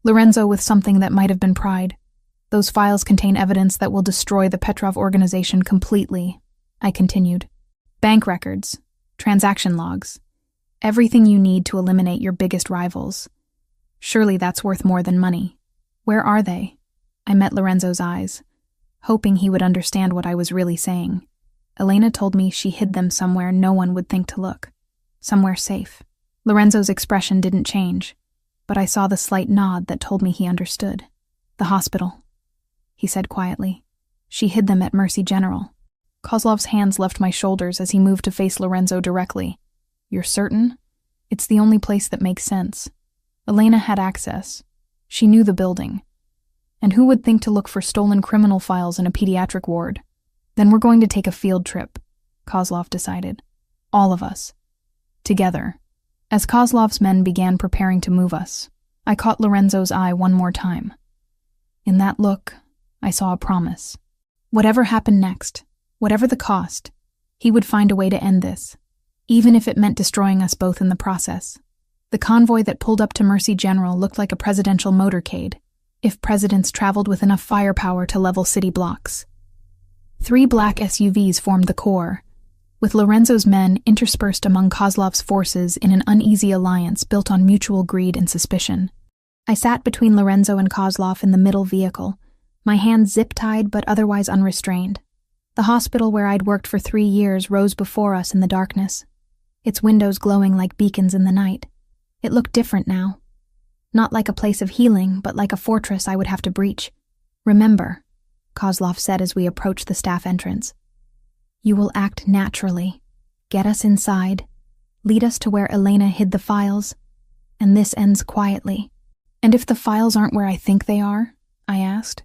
Lorenzo with something that might have been pride. "Those files contain evidence that will destroy the Petrov organization completely," I continued. "Bank records, transaction logs, everything you need to eliminate your biggest rivals. Surely that's worth more than money. Where are they?" I met Lorenzo's eyes, hoping he would understand what I was really saying. "Elena told me she hid them somewhere no one would think to look. Somewhere safe." Lorenzo's expression didn't change, but I saw the slight nod that told me he understood. "The hospital," he said quietly. "She hid them at Mercy General." Kozlov's hands left my shoulders as he moved to face Lorenzo directly. "You're certain? It's the only place that makes sense. Elena had access. She knew the building. And who would think to look for stolen criminal files in a pediatric ward? Then we're going to take a field trip," Kozlov decided. "All of us. Together." As Kozlov's men began preparing to move us, I caught Lorenzo's eye one more time. In that look, I saw a promise. Whatever happened next, whatever the cost, he would find a way to end this, even if it meant destroying us both in the process. The convoy that pulled up to Mercy General looked like a presidential motorcade, if presidents traveled with enough firepower to level city blocks. 3 black SUVs formed the core, with Lorenzo's men interspersed among Kozlov's forces in an uneasy alliance built on mutual greed and suspicion. I sat between Lorenzo and Kozlov in the middle vehicle, my hands zip-tied but otherwise unrestrained. The hospital where I'd worked for 3 years rose before us in the darkness, its windows glowing like beacons in the night. It looked different now. Not like a place of healing, but like a fortress I would have to breach. "Remember," Kozlov said as we approached the staff entrance, "you will act naturally. Get us inside, lead us to where Elena hid the files, and this ends quietly." "And if the files aren't where I think they are?" I asked.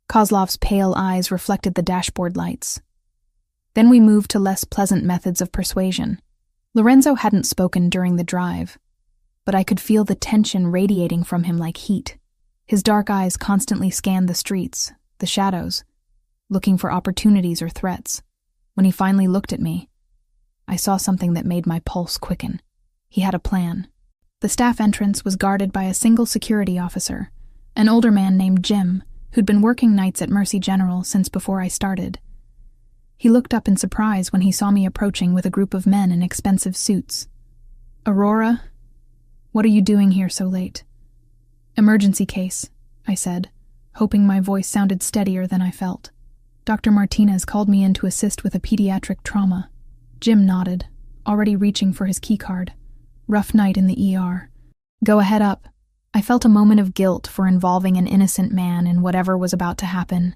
Kozlov's pale eyes reflected the dashboard lights. Then we moved to less pleasant methods of persuasion. Lorenzo hadn't spoken during the drive, but I could feel the tension radiating from him like heat. His dark eyes constantly scanned the streets, the shadows, looking for opportunities or threats. When he finally looked at me, I saw something that made my pulse quicken. He had a plan. The staff entrance was guarded by a single security officer, an older man named Jim, who'd been working nights at Mercy General since before I started. He looked up in surprise when he saw me approaching with a group of men in expensive suits. "Aurora, what are you doing here so late?" "Emergency case," I said, hoping my voice sounded steadier than I felt. "Dr. Martinez called me in to assist with a pediatric trauma." Jim nodded, already reaching for his keycard. "Rough night in the ER. Go ahead up." I felt a moment of guilt for involving an innocent man in whatever was about to happen,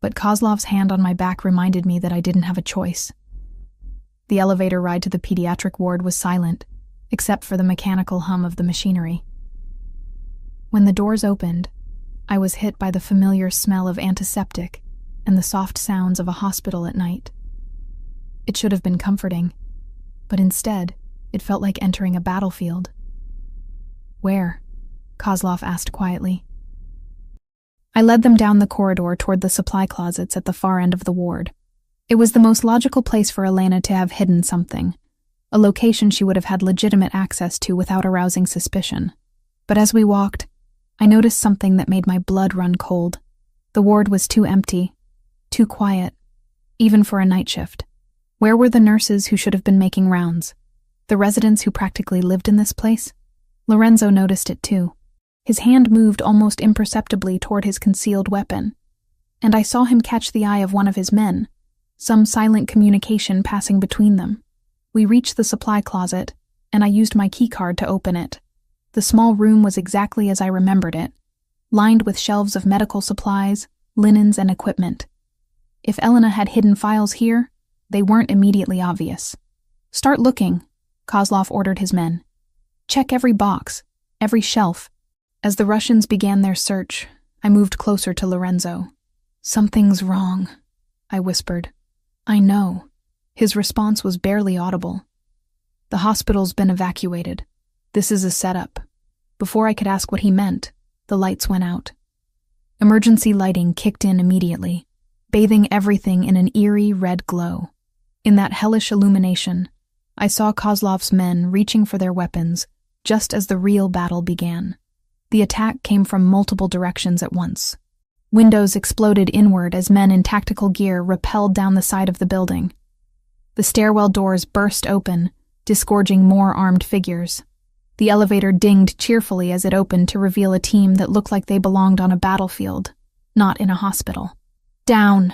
but Kozlov's hand on my back reminded me that I didn't have a choice. The elevator ride to the pediatric ward was silent, except for the mechanical hum of the machinery. When the doors opened, I was hit by the familiar smell of antiseptic and the soft sounds of a hospital at night. It should have been comforting, but instead, it felt like entering a battlefield. "Where?" Kozlov asked quietly. I led them down the corridor toward the supply closets at the far end of the ward. It was the most logical place for Elena to have hidden something, a location she would have had legitimate access to without arousing suspicion. But as we walked, I noticed something that made my blood run cold. The ward was too empty, too quiet, even for a night shift. Where were the nurses who should have been making rounds? The residents who practically lived in this place? Lorenzo noticed it too. His hand moved almost imperceptibly toward his concealed weapon, and I saw him catch the eye of one of his men, some silent communication passing between them. We reached the supply closet, and I used my keycard to open it. The small room was exactly as I remembered it, lined with shelves of medical supplies, linens, and equipment. If Elena had hidden files here, they weren't immediately obvious. "Start looking," Kozlov ordered his men. "Check every box, every shelf." As the Russians began their search, I moved closer to Lorenzo. "Something's wrong," I whispered. "I know." His response was barely audible. "The hospital's been evacuated. This is a setup." Before I could ask what he meant, the lights went out. Emergency lighting kicked in immediately, bathing everything in an eerie red glow. In that hellish illumination, I saw Kozlov's men reaching for their weapons just as the real battle began. The attack came from multiple directions at once. Windows exploded inward as men in tactical gear rappelled down the side of the building. The stairwell doors burst open, disgorging more armed figures. The elevator dinged cheerfully as it opened to reveal a team that looked like they belonged on a battlefield, not in a hospital. "Down!"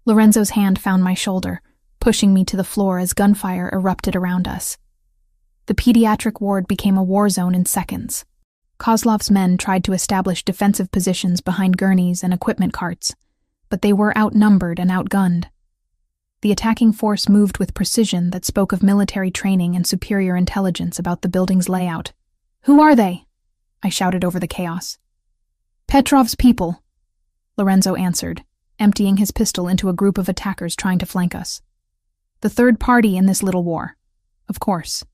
Lorenzo's hand found my shoulder, pushing me to the floor as gunfire erupted around us. The pediatric ward became a war zone in seconds. Kozlov's men tried to establish defensive positions behind gurneys and equipment carts, but they were outnumbered and outgunned. The attacking force moved with precision that spoke of military training and superior intelligence about the building's layout. "Who are they?" I shouted over the chaos. "Petrov's people," Lorenzo answered, emptying his pistol into a group of attackers trying to flank us. "The third party in this little war. Of course.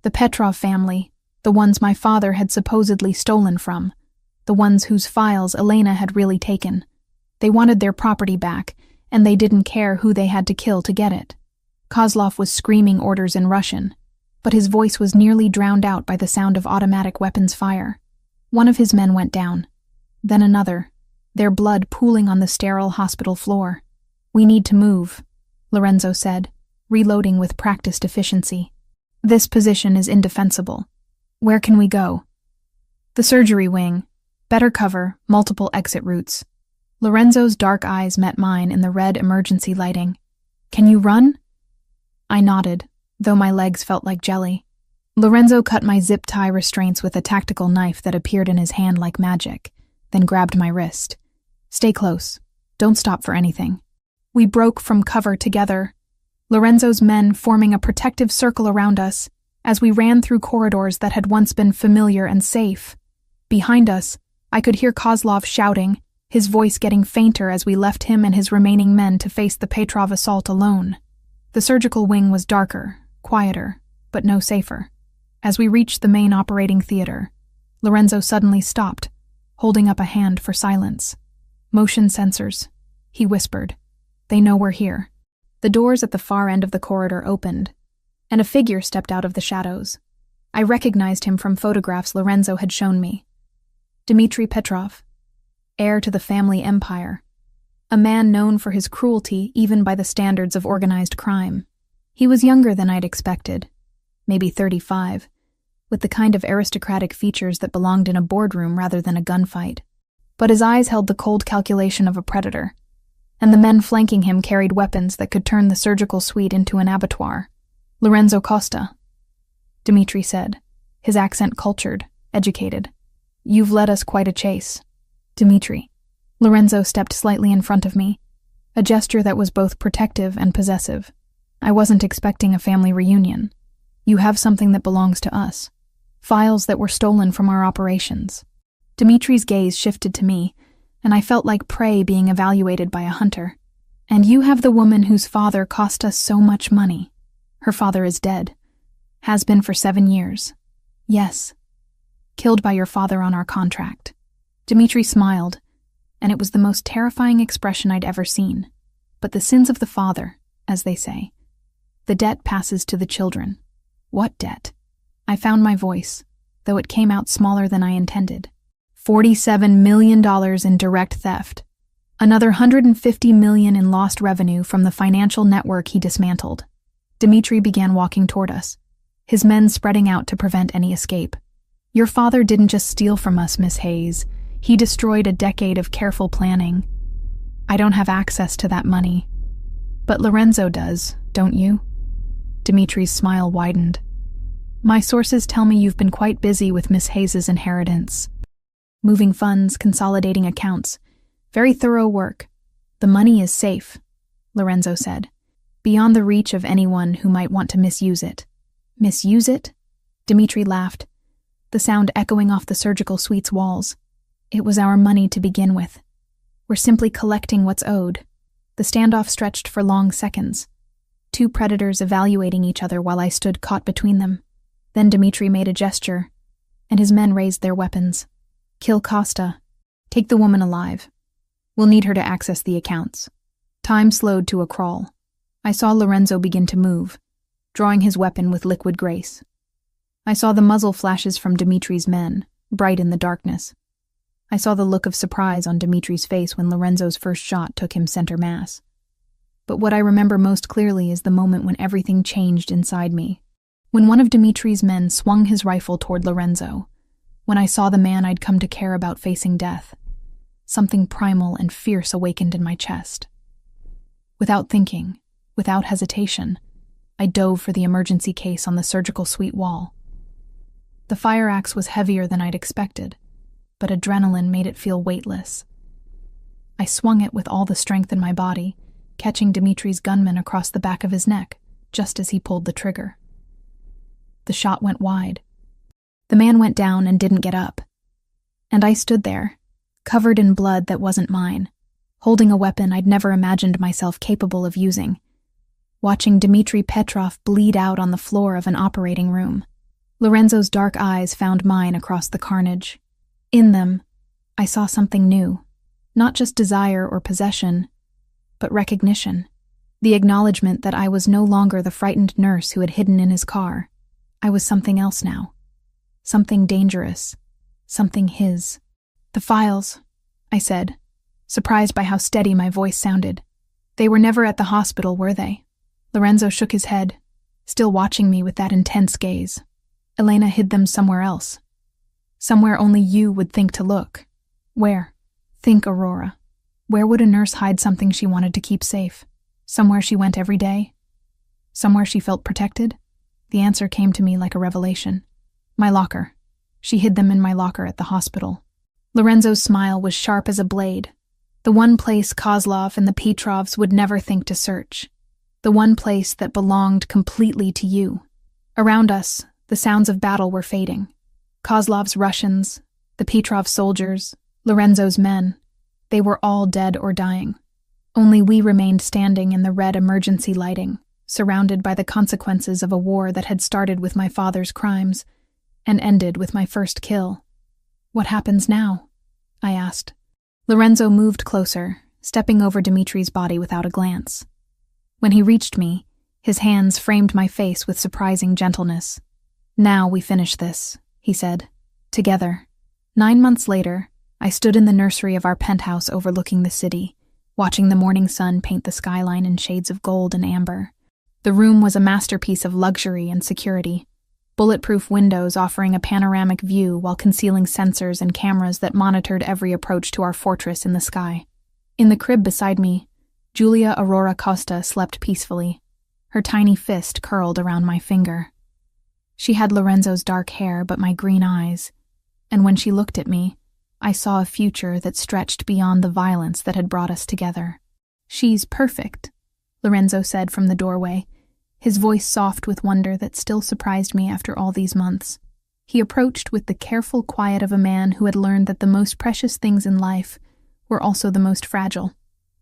The Petrov family, the ones my father had supposedly stolen from, the ones whose files Elena had really taken. They wanted their property back, and they didn't care who they had to kill to get it." Kozlov was screaming orders in Russian, but his voice was nearly drowned out by the sound of automatic weapons fire. One of his men went down, then another, their blood pooling on the sterile hospital floor. "We need to move," Lorenzo said, reloading with practiced efficiency. "This position is indefensible. Where can we go?" "The surgery wing. Better cover, multiple exit routes." Lorenzo's dark eyes met mine in the red emergency lighting. "Can you run?" I nodded, though my legs felt like jelly. Lorenzo cut my zip tie restraints with a tactical knife that appeared in his hand like magic, then grabbed my wrist. "Stay close. Don't stop for anything." We broke from cover together, Lorenzo's men forming a protective circle around us as we ran through corridors that had once been familiar and safe. Behind us, I could hear Kozlov shouting, his voice getting fainter as we left him and his remaining men to face the Petrov assault alone. The surgical wing was darker, quieter, but no safer. As we reached the main operating theater, Lorenzo suddenly stopped, holding up a hand for silence. "Motion sensors," he whispered. "They know we're here." The doors at the far end of the corridor opened, and a figure stepped out of the shadows. I recognized him from photographs Lorenzo had shown me. Dmitry Petrov, heir to the family empire, a man known for his cruelty even by the standards of organized crime. He was younger than I'd expected, maybe 35, with the kind of aristocratic features that belonged in a boardroom rather than a gunfight. But his eyes held the cold calculation of a predator, and the men flanking him carried weapons that could turn the surgical suite into an abattoir. "Lorenzo Costa," Dmitry said, his accent cultured, educated. "You've led us quite a chase." "Dmitry." Lorenzo stepped slightly in front of me, a gesture that was both protective and possessive. "I wasn't expecting a family reunion. You have something that belongs to us. Files that were stolen from our operations." Dmitry's gaze shifted to me, and I felt like prey being evaluated by a hunter. "And you have the woman whose father cost us so much money. Her father is dead. Has been for 7 years. Yes. Killed by your father on our contract." Dmitry smiled, and it was the most terrifying expression I'd ever seen. But the sins of the father, as they say. The debt passes to the children. What debt? I found my voice, though it came out smaller than I intended. $47 million in direct theft. Another $150 million in lost revenue from the financial network he dismantled. Dmitry began walking toward us, his men spreading out to prevent any escape. "Your father didn't just steal from us, Miss Hayes. He destroyed a decade of careful planning. I don't have access to that money. But Lorenzo does, don't you?" Dmitry's smile widened. "My sources tell me you've been quite busy with Miss Hayes' inheritance. Moving funds, consolidating accounts. Very thorough work. The money is safe," Lorenzo said, "beyond the reach of anyone who might want to misuse it." "Misuse it?" Dmitry laughed, the sound echoing off the surgical suite's walls. "It was our money to begin with. We're simply collecting what's owed." The standoff stretched for long seconds, two predators evaluating each other while I stood caught between them. Then Dmitry made a gesture, and his men raised their weapons. "Kill Costa. Take the woman alive. We'll need her to access the accounts." Time slowed to a crawl. I saw Lorenzo begin to move, drawing his weapon with liquid grace. I saw the muzzle flashes from Dmitry's men, bright in the darkness. I saw the look of surprise on Dmitry's face when Lorenzo's first shot took him center mass. But what I remember most clearly is the moment when everything changed inside me. When one of Dmitry's men swung his rifle toward Lorenzo, when I saw the man I'd come to care about facing death, something primal and fierce awakened in my chest. Without thinking, without hesitation, I dove for the emergency case on the surgical suite wall. The fire axe was heavier than I'd expected, but adrenaline made it feel weightless. I swung it with all the strength in my body, catching Dimitri's gunman across the back of his neck, just as he pulled the trigger. The shot went wide. The man went down and didn't get up. And I stood there, covered in blood that wasn't mine, holding a weapon I'd never imagined myself capable of using, watching Dmitri Petrov bleed out on the floor of an operating room. Lorenzo's dark eyes found mine across the carnage. In them, I saw something new, not just desire or possession, but recognition. The acknowledgement that I was no longer the frightened nurse who had hidden in his car. I was something else now. Something dangerous. Something his. "The files," I said, surprised by how steady my voice sounded. "They were never at the hospital, were they?" Lorenzo shook his head, still watching me with that intense gaze. "Elena hid them somewhere else. Somewhere only you would think to look." "Where?" "Think, Aurora. Where would a nurse hide something she wanted to keep safe? Somewhere she went every day? Somewhere she felt protected?" The answer came to me like a revelation. "My locker. She hid them in my locker at the hospital." Lorenzo's smile was sharp as a blade. The one place Kozlov and the Petrovs would never think to search. The one place that belonged completely to you. Around us, the sounds of battle were fading. Kozlov's Russians, the Petrov soldiers, Lorenzo's men, they were all dead or dying. Only we remained standing in the red emergency lighting, surrounded by the consequences of a war that had started with my father's crimes and ended with my first kill. "What happens now?" I asked. Lorenzo moved closer, stepping over Dimitri's body without a glance. When he reached me, his hands framed my face with surprising gentleness. "Now we finish this," he said. "Together." 9 months later, I stood in the nursery of our penthouse overlooking the city, watching the morning sun paint the skyline in shades of gold and amber. The room was a masterpiece of luxury and security, bulletproof windows offering a panoramic view while concealing sensors and cameras that monitored every approach to our fortress in the sky. In the crib beside me, Julia Aurora Costa slept peacefully, her tiny fist curled around my finger. She had Lorenzo's dark hair but my green eyes, and when she looked at me, I saw a future that stretched beyond the violence that had brought us together. "She's perfect," Lorenzo said from the doorway, his voice soft with wonder that still surprised me after all these months. He approached with the careful quiet of a man who had learned that the most precious things in life were also the most fragile.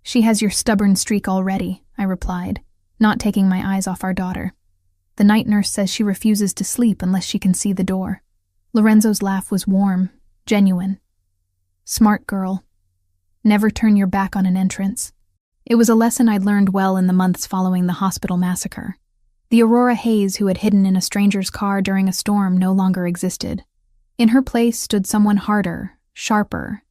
"She has your stubborn streak already," I replied, not taking my eyes off our daughter. "The night nurse says she refuses to sleep unless she can see the door." Lorenzo's laugh was warm, genuine. "Smart girl. Never turn your back on an entrance." It was a lesson I'd learned well in the months following the hospital massacre. The Aurora Hayes who had hidden in a stranger's car during a storm no longer existed. In her place stood someone harder, sharper,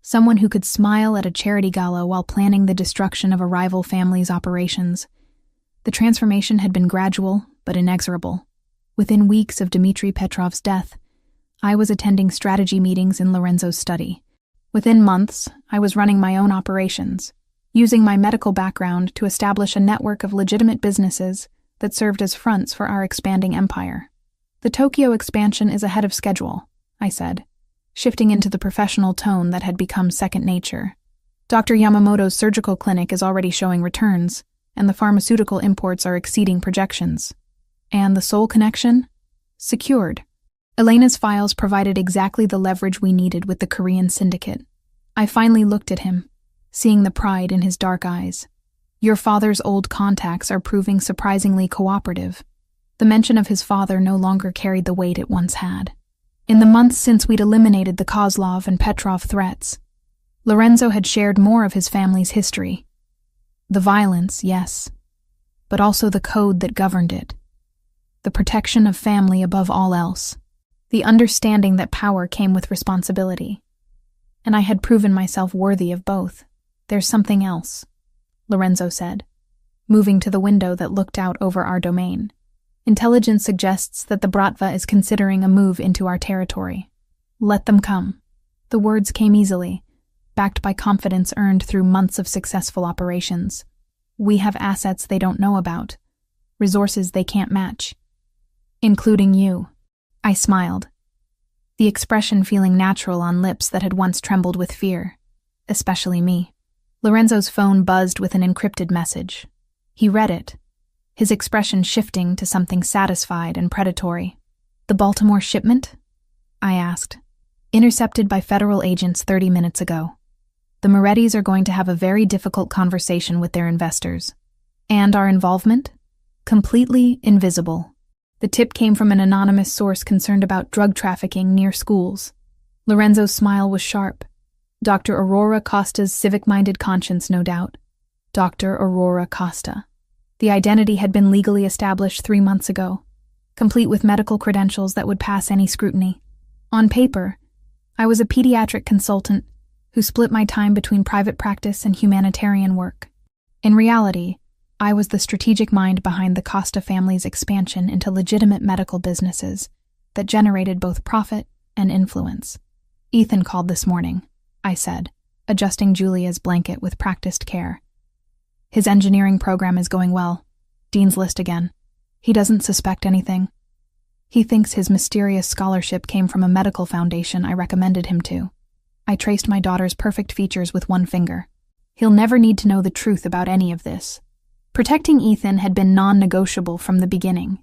someone who could smile at a charity gala while planning the destruction of a rival family's operations. The transformation had been gradual but inexorable. Within weeks of Dmitri Petrov's death, I was attending strategy meetings in Lorenzo's study. Within months, I was running my own operations, using my medical background to establish a network of legitimate businesses that served as fronts for our expanding empire. "The Tokyo expansion is ahead of schedule," I said, shifting into the professional tone that had become second nature. "Dr. Yamamoto's surgical clinic is already showing returns, and the pharmaceutical imports are exceeding projections. And the Seoul connection? Secured." Elena's files provided exactly the leverage we needed with the Korean syndicate. I finally looked at him, seeing the pride in his dark eyes. "Your father's old contacts are proving surprisingly cooperative." The mention of his father no longer carried the weight it once had. In the months since we'd eliminated the Kozlov and Petrov threats, Lorenzo had shared more of his family's history. The violence, yes, but also the code that governed it. The protection of family above all else. The understanding that power came with responsibility. And I had proven myself worthy of both. "There's something else," Lorenzo said, moving to the window that looked out over our domain. "Intelligence suggests that the Bratva is considering a move into our territory. Let them come." The words came easily, backed by confidence earned through months of successful operations. "We have assets they don't know about, resources they can't match. Including you." I smiled, the expression feeling natural on lips that had once trembled with fear, especially me. Lorenzo's phone buzzed with an encrypted message. He read it, his expression shifting to something satisfied and predatory. "The Baltimore shipment?" I asked. "Intercepted by federal agents 30 minutes ago. The Morettis are going to have a very difficult conversation with their investors. And our involvement? Completely invisible. The tip came from an anonymous source concerned about drug trafficking near schools." Lorenzo's smile was sharp. Dr. Aurora Costa's civic-minded conscience, no doubt. Dr. Aurora Costa. The identity had been legally established 3 months ago, complete with medical credentials that would pass any scrutiny. On paper, I was a pediatric consultant who split my time between private practice and humanitarian work. In reality, I was the strategic mind behind the Costa family's expansion into legitimate medical businesses that generated both profit and influence. "Ethan called this morning," I said, adjusting Julia's blanket with practiced care. "His engineering program is going well. Dean's List again. He doesn't suspect anything. He thinks his mysterious scholarship came from a medical foundation I recommended him to. I traced my daughter's perfect features with one finger. He'll never need to know the truth about any of this." Protecting Ethan had been non-negotiable from the beginning.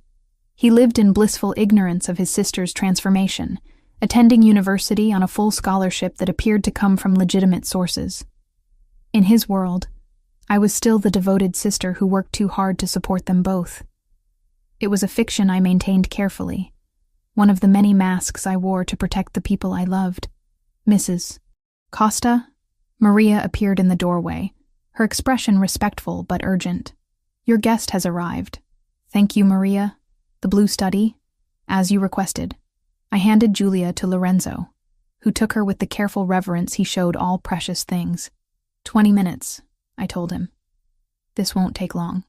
He lived in blissful ignorance of his sister's transformation, attending university on a full scholarship that appeared to come from legitimate sources. In his world, I was still the devoted sister who worked too hard to support them both. It was a fiction I maintained carefully, one of the many masks I wore to protect the people I loved. "Mrs. Costa?" Maria appeared in the doorway, her expression respectful but urgent. "Your guest has arrived." "Thank you, Maria. The blue study, as you requested." I handed Julia to Lorenzo, who took her with the careful reverence he showed all precious things. 20 minutes, I told him. "This won't take long."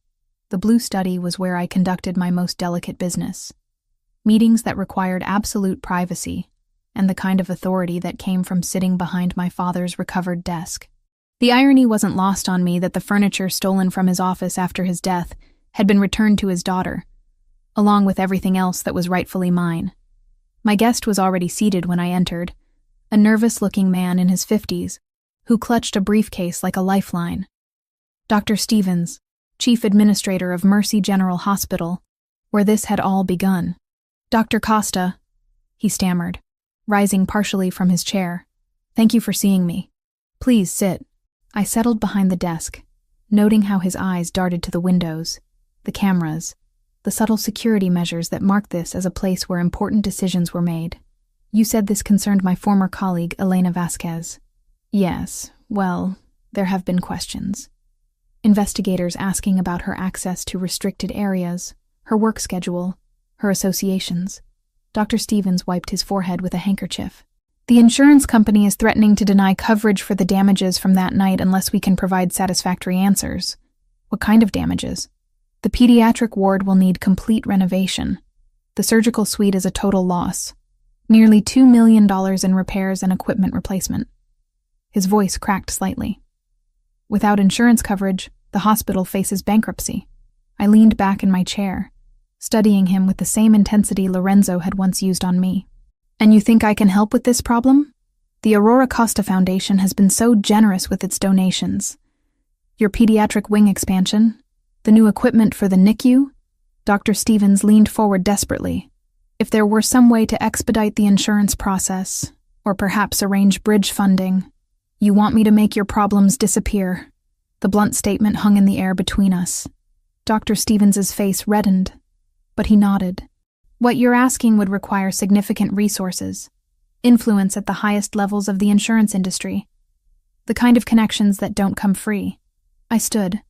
The blue study was where I conducted my most delicate business. Meetings that required absolute privacy, and the kind of authority that came from sitting behind my father's recovered desk. The irony wasn't lost on me that the furniture stolen from his office after his death had been returned to his daughter, along with everything else that was rightfully mine. My guest was already seated when I entered, a nervous-looking man in his 50s, who clutched a briefcase like a lifeline. Dr. Stevens, chief administrator of Mercy General Hospital, where this had all begun. "Dr. Costa," he stammered, rising partially from his chair. "Thank you for seeing me. Please sit." I settled behind the desk, noting how his eyes darted to the windows, the cameras, the subtle security measures that marked this as a place where important decisions were made. "You said this concerned my former colleague, Elena Vasquez." "Yes, well, there have been questions. Investigators asking about her access to restricted areas, her work schedule, her associations." Dr. Stevens wiped his forehead with a handkerchief. "The insurance company is threatening to deny coverage for the damages from that night unless we can provide satisfactory answers." "What kind of damages?" "The pediatric ward will need complete renovation. The surgical suite is a total loss. Nearly $2 million in repairs and equipment replacement." His voice cracked slightly. "Without insurance coverage, the hospital faces bankruptcy." I leaned back in my chair, studying him with the same intensity Lorenzo had once used on me. "And you think I can help with this problem? The Aurora Costa Foundation has been so generous with its donations. Your pediatric wing expansion, the new equipment for the NICU?" Dr. Stevens leaned forward desperately. "If there were some way to expedite the insurance process, or perhaps arrange bridge funding." "You want me to make your problems disappear?" The blunt statement hung in the air between us. Dr. Stevens's face reddened, but he nodded. "What you're asking would require significant resources, influence at the highest levels of the insurance industry, the kind of connections that don't come free." I stood,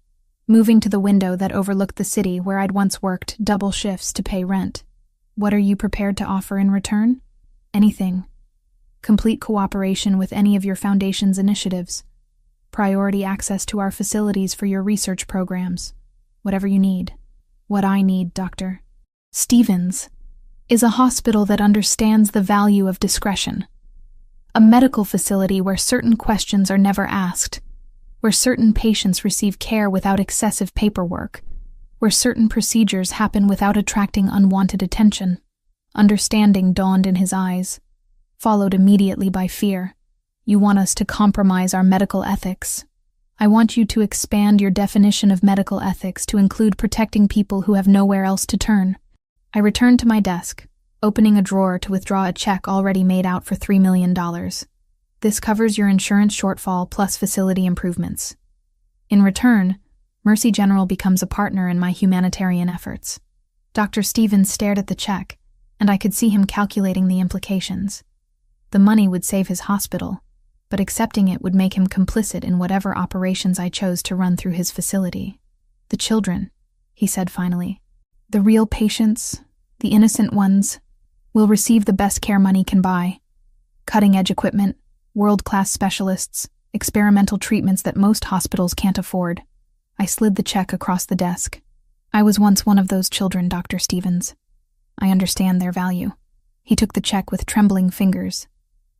moving to the window that overlooked the city where I'd once worked double shifts to pay rent. "What are you prepared to offer in return?" "Anything. Complete cooperation with any of your foundation's initiatives. Priority access to our facilities for your research programs. Whatever you need." "What I need, Dr. Stevens, is a hospital that understands the value of discretion. A medical facility where certain questions are never asked, where certain patients receive care without excessive paperwork, where certain procedures happen without attracting unwanted attention." Understanding dawned in his eyes, followed immediately by fear. "You want us to compromise our medical ethics?" I want you to expand your definition of medical ethics to include protecting people who have nowhere else to turn. I returned to my desk, opening a drawer to withdraw a check already made out for $3 million. This covers your insurance shortfall plus facility improvements. In return, Mercy General becomes a partner in my humanitarian efforts. Dr. Stevens stared at the check, and I could see him calculating the implications. The money would save his hospital, but accepting it would make him complicit in whatever operations I chose to run through his facility. The children, he said finally, the real patients, the innocent ones, will receive the best care money can buy. Cutting-edge equipment, world-class specialists, experimental treatments that most hospitals can't afford. I slid the check across the desk. I was once one of those children, Dr. Stevens. I understand their value. He took the check with trembling fingers,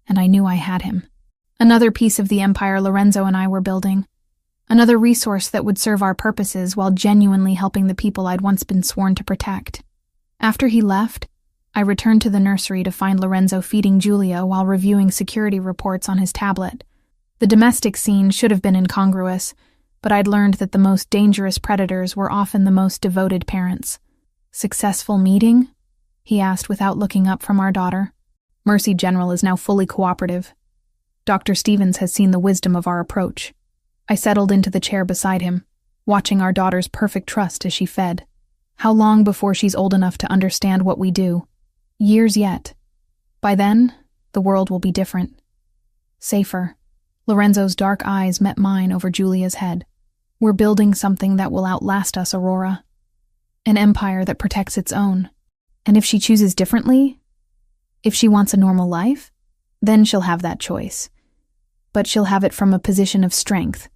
and I knew I had him. Another piece of the empire Lorenzo and I were building. Another resource that would serve our purposes while genuinely helping the people I'd once been sworn to protect. After he left, I returned to the nursery to find Lorenzo feeding Julia while reviewing security reports on his tablet. The domestic scene should have been incongruous, but I'd learned that the most dangerous predators were often the most devoted parents. Successful meeting? He asked without looking up from our daughter. Mercy General is now fully cooperative. Dr. Stevens has seen the wisdom of our approach. I settled into the chair beside him, watching our daughter's perfect trust as she fed. How long before she's old enough to understand what we do? Years yet. By then, the world will be different. Safer. Lorenzo's dark eyes met mine over Julia's head. We're building something that will outlast us, Aurora. An empire that protects its own. And if she chooses differently, if she wants a normal life, then she'll have that choice. But she'll have it from a position of strength,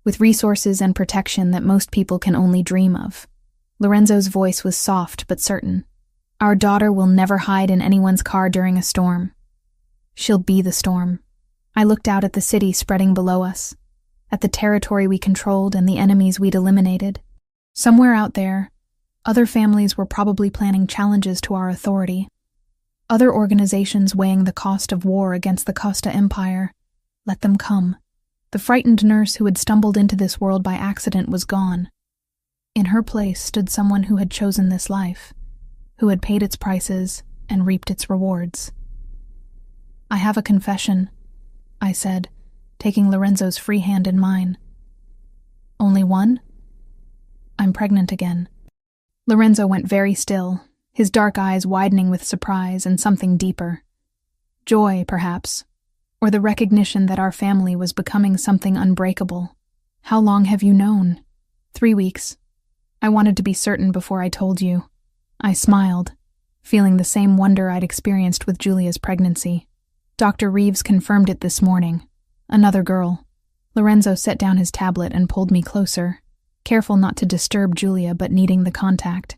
with resources and protection that most people can only dream of. Lorenzo's voice was soft but certain. Our daughter will never hide in anyone's car during a storm. She'll be the storm. I looked out at the city spreading below us, at the territory we controlled and the enemies we'd eliminated. Somewhere out there, other families were probably planning challenges to our authority. Other organizations weighing the cost of war against the Costa Empire. Let them come. The frightened nurse who had stumbled into this world by accident was gone. In her place stood someone who had chosen this life, who had paid its prices and reaped its rewards. I have a confession, I said, taking Lorenzo's free hand in mine. Only one? I'm pregnant again. Lorenzo went very still, his dark eyes widening with surprise and something deeper. Joy, perhaps, or the recognition that our family was becoming something unbreakable. How long have you known? 3 weeks. I wanted to be certain before I told you. I smiled, feeling the same wonder I'd experienced with Julia's pregnancy. Dr. Reeves confirmed it this morning. Another girl. Lorenzo set down his tablet and pulled me closer, careful not to disturb Julia but needing the contact.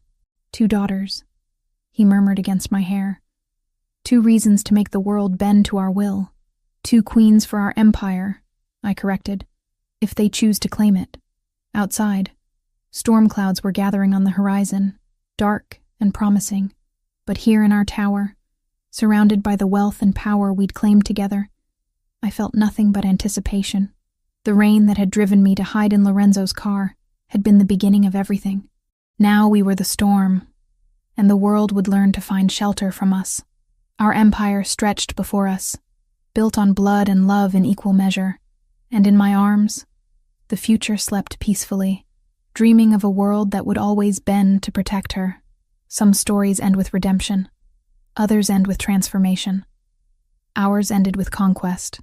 2 daughters, he murmured against my hair. 2 reasons to make the world bend to our will. 2 queens for our empire, I corrected, if they choose to claim it. Outside, storm clouds were gathering on the horizon, dark and promising. But here in our tower, surrounded by the wealth and power we'd claimed together, I felt nothing but anticipation. The rain that had driven me to hide in Lorenzo's car had been the beginning of everything. Now we were the storm, and the world would learn to find shelter from us. Our empire stretched before us, built on blood and love in equal measure, and in my arms, the future slept peacefully, dreaming of a world that would always bend to protect her. Some stories end with redemption, others end with transformation. Ours ended with conquest.